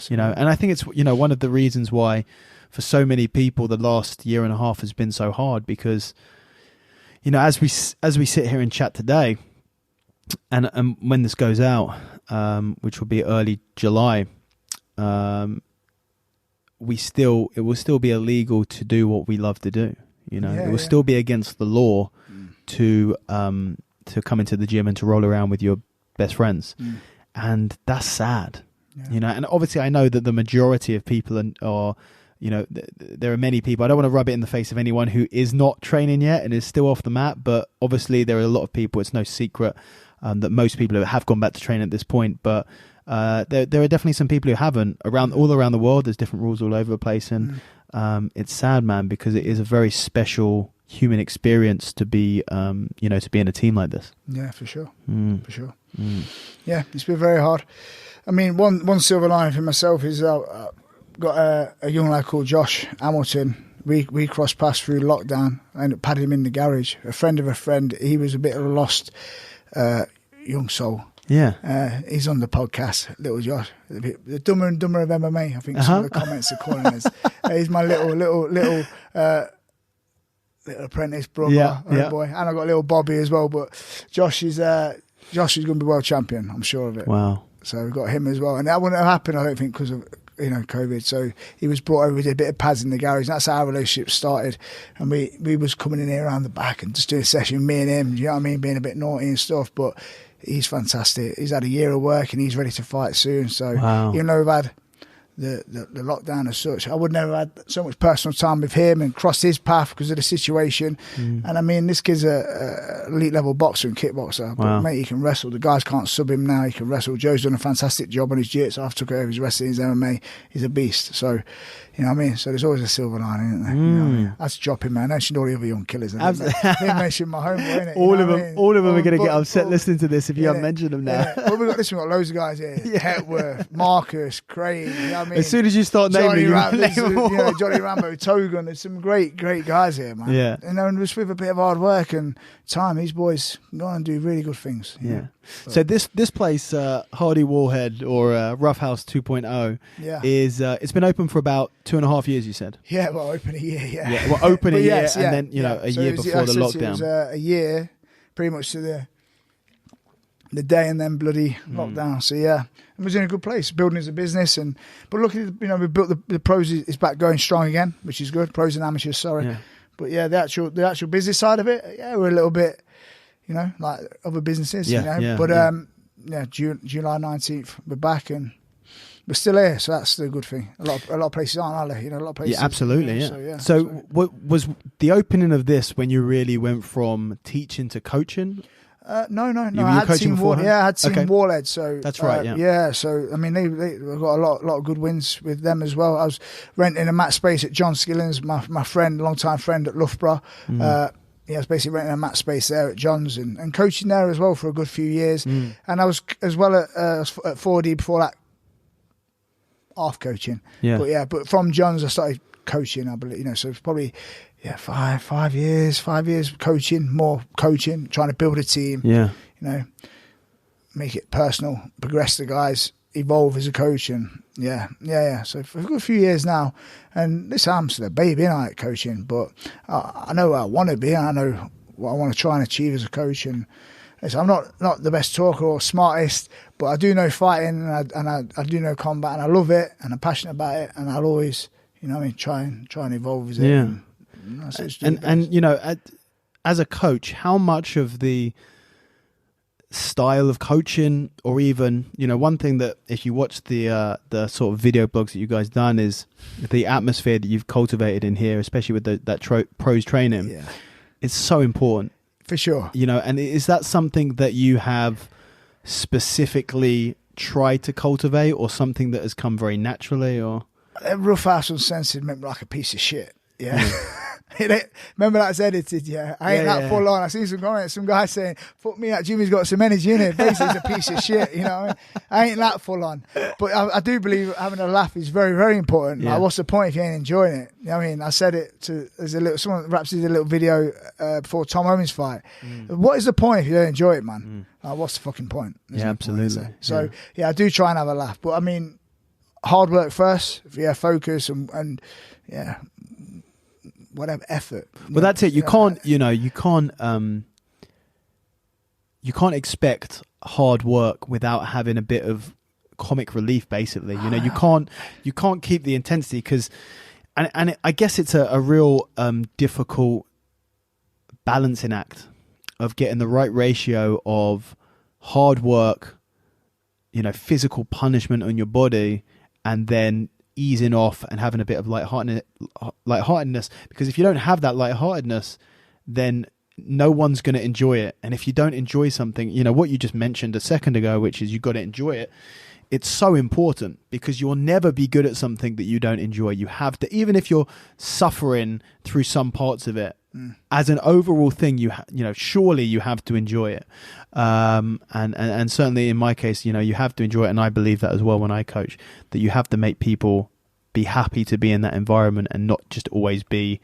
You know, and I think it's, you know, one of the reasons why for so many people the last year and a half has been so hard, because, you know, as we sit here and chat today, and when this goes out, which will be early July, it will still be illegal to do what we love to do. You know, it will still be against the law to come into the gym and to roll around with your best friends, and that's sad. You know, and obviously I know that the majority of people are you know, there are many people, I don't want to rub it in the face of anyone who is not training yet and is still off the mat, but obviously there are a lot of people, it's no secret that most people have gone back to training at this point, but there are definitely some people who haven't all around the world. There's different rules all over the place, and it's sad, man, because it is a very special human experience to be to be in a team like this. Yeah, for sure. For sure. Yeah, it's been very hard. I mean, one silver lining for myself is got a young lad called Josh Hamilton. We crossed paths through lockdown. I ended up padding him in the garage. A friend of a friend. He was a bit of a lost young soul. Yeah. He's on the podcast, little Josh, the dumber and dumber of MMA. I think some of the comments are calling us. He's my little apprentice brother, boy, and I got little Bobby as well. But Josh is going to be world champion. I'm sure of it. Wow. So we've got him as well, and that wouldn't have happened, I don't think, because of COVID. So he was brought over. We did a bit of pads in the garage. And that's how our relationship started. And we was coming in here around the back and just doing a session, me and him. You know what I mean? Being a bit naughty and stuff, but he's fantastic. He's had a year of work and he's ready to fight soon. So even though we've had the lockdown as such, I would never have had so much personal time with him and crossed his path because of the situation. And I mean, this kid's a elite level boxer and kickboxer, but mate, he can wrestle. The guys can't sub him now. He can wrestle. Joe's done a fantastic job on his jiu-jitsu. I've took over his wrestling, his MMA. He's a beast. So, you know what I mean? So there's always a silver lining, isn't there? You know what I mean? That's dropping, man. I mentioned all the other young killers. I didn't mention my homeboy, innit? All of them are going to get upset listening to this if you haven't mentioned them now. Well, we've got loads of guys here. Hetworth, Marcus, Craig. You know what I mean? As soon as you start naming them, Johnny Rambo, Togan. There's some great guys here, man. Yeah. And just with a bit of hard work and time, these boys go on and do really good things. Yeah. So this place, Hardy Warhead or Roughhouse 2.0, is it's been open for about 2.5 years. You said. Yeah, well, open a year. Yeah. Well, open a year, and then a year before the lockdown. It was a year, pretty much to the day, and then bloody lockdown. So yeah, it was in a good place, building as a business, but luckily, we built the pros is back going strong again, which is good. Pros and amateurs, sorry. Yeah. But yeah, the actual business side of it, we're a little bit, like other businesses, But July 19th, we're back and we're still here, so that's the good thing. A lot of places aren't, are they? A lot of places. Yeah, absolutely. So what was the opening of this when you really went from teaching to coaching? No. I had seen Wallhead. So that's right. So I mean, they've got a lot of good wins with them as well. I was renting a mat space at John Skilling's, my friend, long-time friend at Loughborough. I was basically renting a mat space there at John's and coaching there as well for a good few years. And I was as well at 4D before that, half coaching. But from John's I started coaching, I believe. So it's probably 5 years more coaching, trying to build a team. Make it personal, progress the guys, evolve as a coach, and so for a good few years now. And this I'm still a baby, I like coaching, but I know where I want to be, and I know what I want to try and achieve as a coach. And so I'm not the best talker or smartest, but I do know fighting, and I do know combat, and I love it, and I'm passionate about it, and I'll always try and evolve as it. And as a coach, how much of the style of coaching, or even one thing that if you watch the sort of video blogs that you guys done, is the atmosphere that you've cultivated in here, especially with that pros training, it's so important for sure. And is that something that you have specifically tried to cultivate, or something that has come very naturally? Or Roughhouse Uncensored meant like a piece of shit. Remember that's edited, I ain't that full on. I seen some comments, some guy saying, fuck me, that Jimmy's got some energy in it. Basically, it's a piece of shit, what I mean? I ain't that full on. But I do believe having a laugh is very, very important. Like, what's the point if you ain't enjoying it? You know what I mean? I said it someone raps did a little video before Tom Owens' fight. What is the point if you don't enjoy it, man? Like, what's the fucking point? There's no point, absolutely. So, I do try and have a laugh. But I mean, hard work first, focus and whatever effort. Well, that's it. You can't expect hard work without having a bit of comic relief. Basically, you can't keep the intensity because, and I guess it's a real difficult balancing act of getting the right ratio of hard work, physical punishment on your body, and then easing off and having a bit of lightheartedness, because if you don't have that lightheartedness, then no one's going to enjoy it. And if you don't enjoy something, what you just mentioned a second ago, which is you got to enjoy it, it's so important, because you'll never be good at something that you don't enjoy. You have to, even if you're suffering through some parts of it, as an overall thing, you know, surely you have to enjoy it. And certainly in my case, you know, you have to enjoy it. And I believe that as well when I coach, that you have to make people be happy to be in that environment and not just always be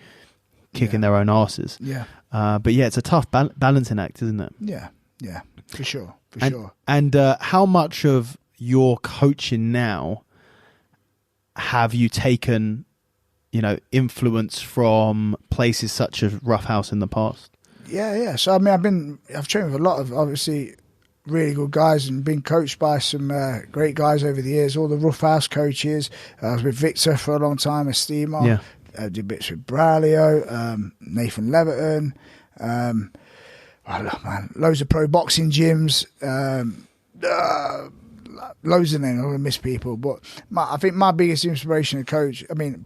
kicking their own asses. Yeah. But yeah, it's a tough balancing act, isn't it? Yeah. Yeah. For sure. Sure. And how much of your coaching now have you taken, you know, influence from places such as Rough House in the past? Yeah. So I mean, I've trained with a lot of obviously really good guys and been coached by some great guys over the years. All the Rough House coaches. I was with Victor for a long time, a steamer. Yeah. Did bits with Braulio, Nathan Leverton. Loads of pro boxing gyms. Loads of names. I'm gonna miss people, but I think my biggest inspiration to coach. I mean,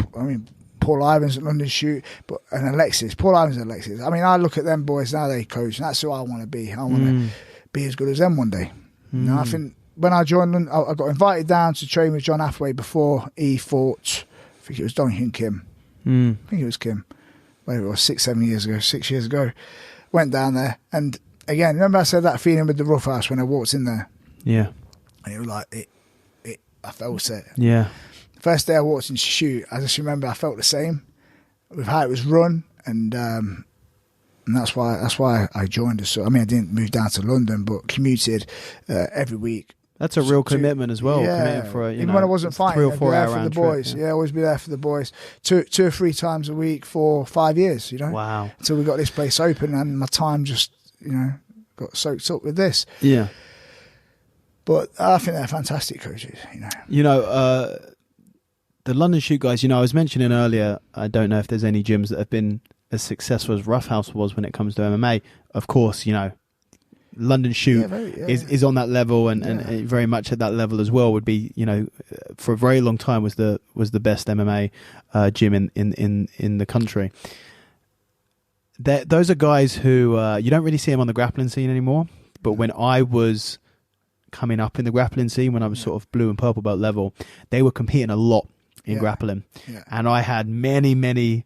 Paul Ivans at London Shoot, and Alexis. Paul Ivans and Alexis. I mean, I look at them boys now. They coach, and that's who I want to be. I want to be as good as them one day. You know, I think when I joined London, I got invited down to train with John Hathaway before he fought. I think it was Dong Hyun Kim. I think it was Kim. Whatever it was, 6 years ago. Went down there, and again, remember I said that feeling with the Rough House when I walked in there. Yeah. And it was like I felt it. Yeah. First day I walked in to shoot, I just remember I felt the same with how it was run, and that's why I joined us. So I mean, I didn't move down to London, but commuted every week. That's a real commitment as well. Yeah. Committing for even when I wasn't fighting, 3 or 4 hour for the round boys. trip, yeah, always be there for the boys. 2 or 3 times a week for 5 years. You know. Wow. Until we got this place open, and my time just got soaked up with this. Yeah. But I think they're fantastic coaches, The London Shoot guys, I was mentioning earlier, I don't know if there's any gyms that have been as successful as Rough House was when it comes to MMA. Of course, London Shoot is on that level and very much at that level as well. Would be, for a very long time was the best MMA gym in the country. Those are guys who you don't really see them on the grappling scene anymore. But when I was coming up in the grappling scene, when I was sort of blue and purple belt level, they were competing a lot in grappling. Yeah. And I had many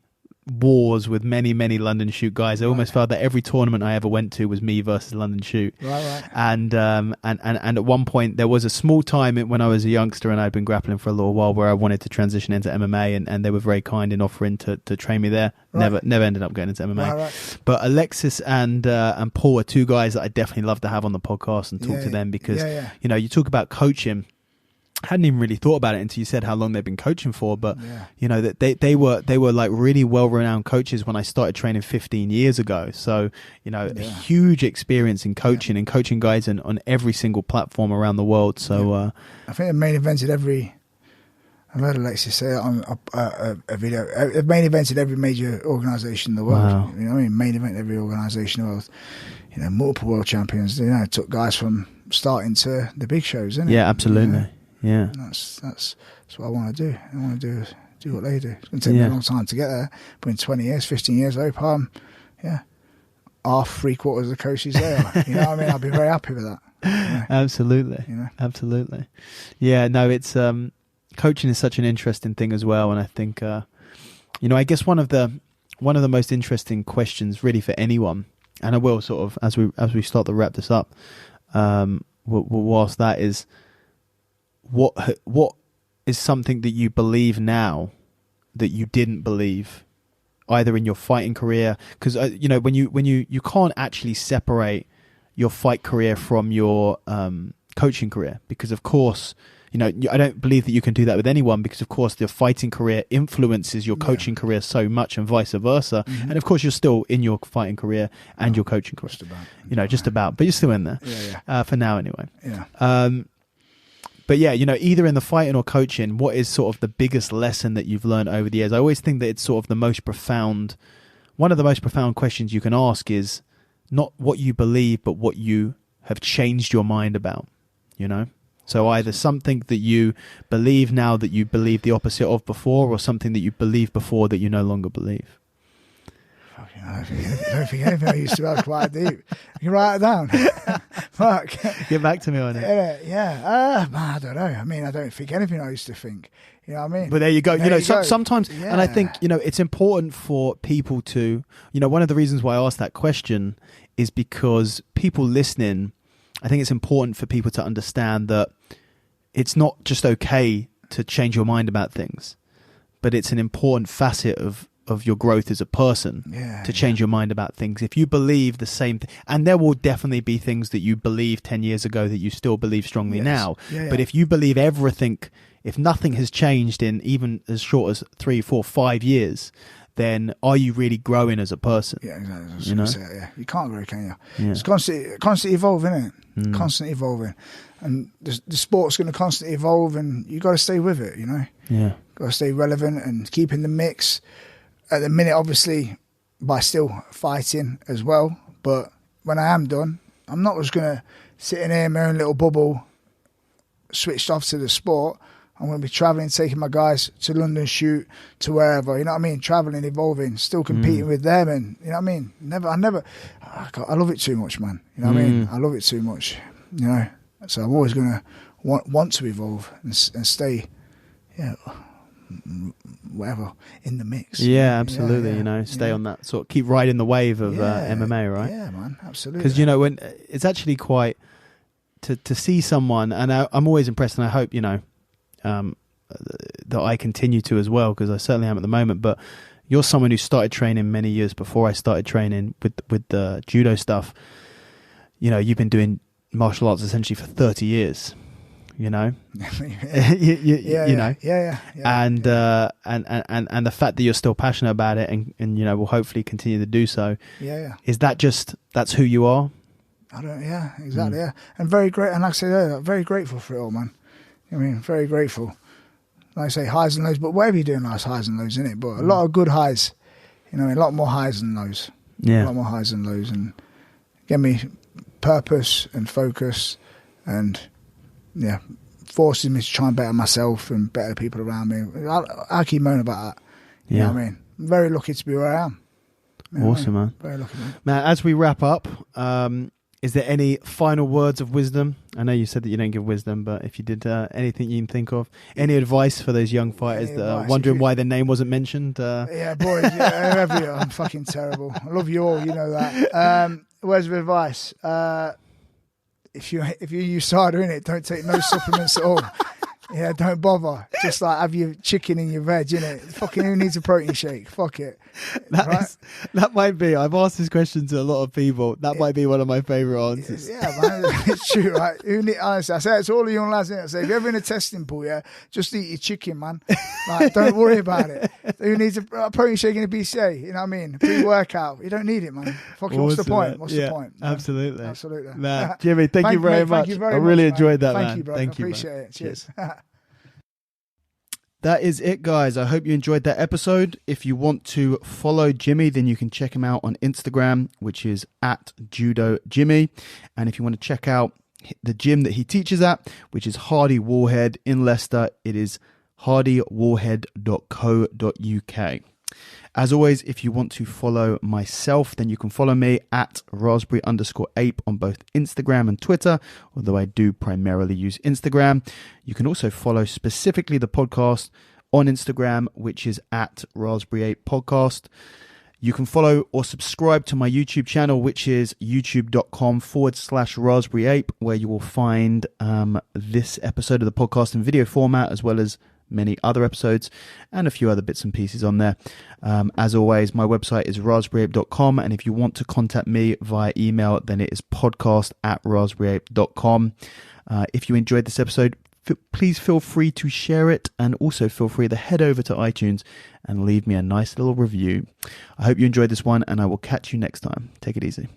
wars with many London Shoot guys. I almost felt that every tournament I ever went to was me versus London Shoot. Right. And at one point there was a small time when I was a youngster and I'd been grappling for a little while where I wanted to transition into MMA, and they were very kind in offering to train me there. Right. Never ended up getting into MMA. Right. But Alexis and Paul are 2 guys that I definitely love to have on the podcast and talk to them, because you talk about coaching. I hadn't even really thought about it until you said how long they've been coaching for, but that they were like really well-renowned coaches when I started training 15 years ago. So a huge experience in coaching and coaching guys on every single platform around the world. So I think they main evented every. I've heard Alexis say it on a video. They've main evented every major organisation in the world. Wow. Main event every organisation in the world. Multiple world champions. Took guys from starting to the big shows. Isn't it? Yeah, absolutely. Yeah, that's what I want to do. I want to do what they do. It's going to take me a long time to get there, but in 20 years, 15 years, I hope I'm, half, 3/4 of the coaches there. I'll be very happy with that. Absolutely. Absolutely. Yeah, no, it's coaching is such an interesting thing as well, and I think I guess one of the most interesting questions really for anyone, and I will sort of as we start to wrap this up, whilst that is. What is something that you believe now that you didn't believe either in your fighting career? Because when you can't actually separate your fight career from your coaching career, because of course I don't believe that you can do that with anyone, because of course the fighting career influences your coaching career so much and vice versa. And of course you're still in your fighting career and your coaching career, just about, but you're still in there for now anyway. But either in the fighting or coaching, what is sort of the biggest lesson that you've learned over the years? I always think that it's sort of one of the most profound questions you can ask is not what you believe, but what you have changed your mind about, So either something that you believe now that you believe the opposite of before, or something that you believed before that you no longer believe. I don't think anything I used to have quite deep. You can write it down. Fuck. Get back to me on it. Yeah. Man, I don't know. I mean, I don't think anything I used to think. You know what I mean? But there you go. Sometimes, Yeah. and I think, it's important for people to, one of the reasons why I asked that question is because people listening, I think it's important for people to understand that it's not just okay to change your mind about things, but it's an important facet of your growth as a person to change your mind about things. If you believe the same thing, and there will definitely be things that you believed 10 years ago that you still believe strongly now. But if you believe everything, if nothing has changed in even as short as 3, 4, 5 years, then are you really growing as a person? Yeah, exactly. I was gonna say, yeah. You can't grow, can you? Yeah. It's constantly evolving, isn't it? Constantly evolving. And the sport's going to constantly evolve, and you got to stay with it, Yeah. Got to stay relevant and keep in the mix. At the minute, obviously, by still fighting as well. But when I am done, I'm not just going to sit in here in my own little bubble, switched off to the sport. I'm going to be travelling, taking my guys to London, shoot, to wherever, you know what I mean? Travelling, evolving, still competing with them, and, you know what I mean? I love it too much, man. You know what I mean? I love it too much, So I'm always going to want to evolve and stay, whatever, in the mix. Yeah, absolutely. Stay on that sort, keep riding the wave of MMA, right? Yeah, man, absolutely. Because when it's actually quite to see someone, and I'm always impressed, and I hope that I continue to as well, because I certainly am at the moment. But you're someone who started training many years before I started training with the judo stuff. You've been doing martial arts essentially for 30 years. And the fact that you're still passionate about it and will hopefully continue to do so. Is that that's who you are? Exactly. And very great, and like I said, very grateful for it all, man. Very grateful. Like I say, highs and lows, but whatever you're doing, nice highs and lows, innit? But a lot of good highs, a lot more highs than lows. Yeah. A lot more highs than lows, and give me purpose and focus, and forces me to try and better myself and better people around me. I keep moaning about that. You know what I mean? I'm very lucky to be where I am. Awesome, man. Very lucky, man. Now, as we wrap up, is there any final words of wisdom? I know you said that you don't give wisdom, but if you did, anything you can think of, any advice for those young fighters that are wondering why their name wasn't mentioned? Yeah, boys, whoever you are, I'm fucking terrible. I love you all, you know that. Words of advice. If you use cider in it, don't take no supplements at all. Yeah, don't bother. Just have your chicken in your veg, innit? Fucking who needs a protein shake? Fuck it. That might be. I've asked this question to a lot of people. That might be one of my favourite answers. Yeah, man. It's true, right? Honestly, I say it to all the young lads, innit? I say, if you're ever in a testing pool, just eat your chicken, man. Don't worry about it. Who needs a protein shake in a BCA? You know what I mean? Pre-workout. You don't need it, man. Fucking, what's the point? What's the point? Absolutely. Absolutely. Nah, Jimmy, thank you very much. I really enjoyed that, man. Thank you, bro. Thank you, appreciate it. Cheers. That is it, guys. I hope you enjoyed that episode. If you want to follow Jimmy, then you can check him out on Instagram, which is @JudoJimmy. And if you want to check out the gym that he teaches at, which is Hardy Warhead in Leicester, it is hardywarhead.co.uk. As always, if you want to follow myself, then you can follow me at raspberry_ape on both Instagram and Twitter, although I do primarily use Instagram. You can also follow specifically the podcast on Instagram, which is at raspberry8 podcast. You can follow or subscribe to my YouTube channel, which is youtube.com/raspberry8, where you will find this episode of the podcast in video format, as well as many other episodes and a few other bits and pieces on there. As always, my website is raspberryape.com, and if you want to contact me via email, then it is podcast@raspberryape.com. If you enjoyed this episode, please feel free to share it, and also feel free to head over to iTunes and leave me a nice little review. I hope you enjoyed this one, and I will catch you next time. Take it easy.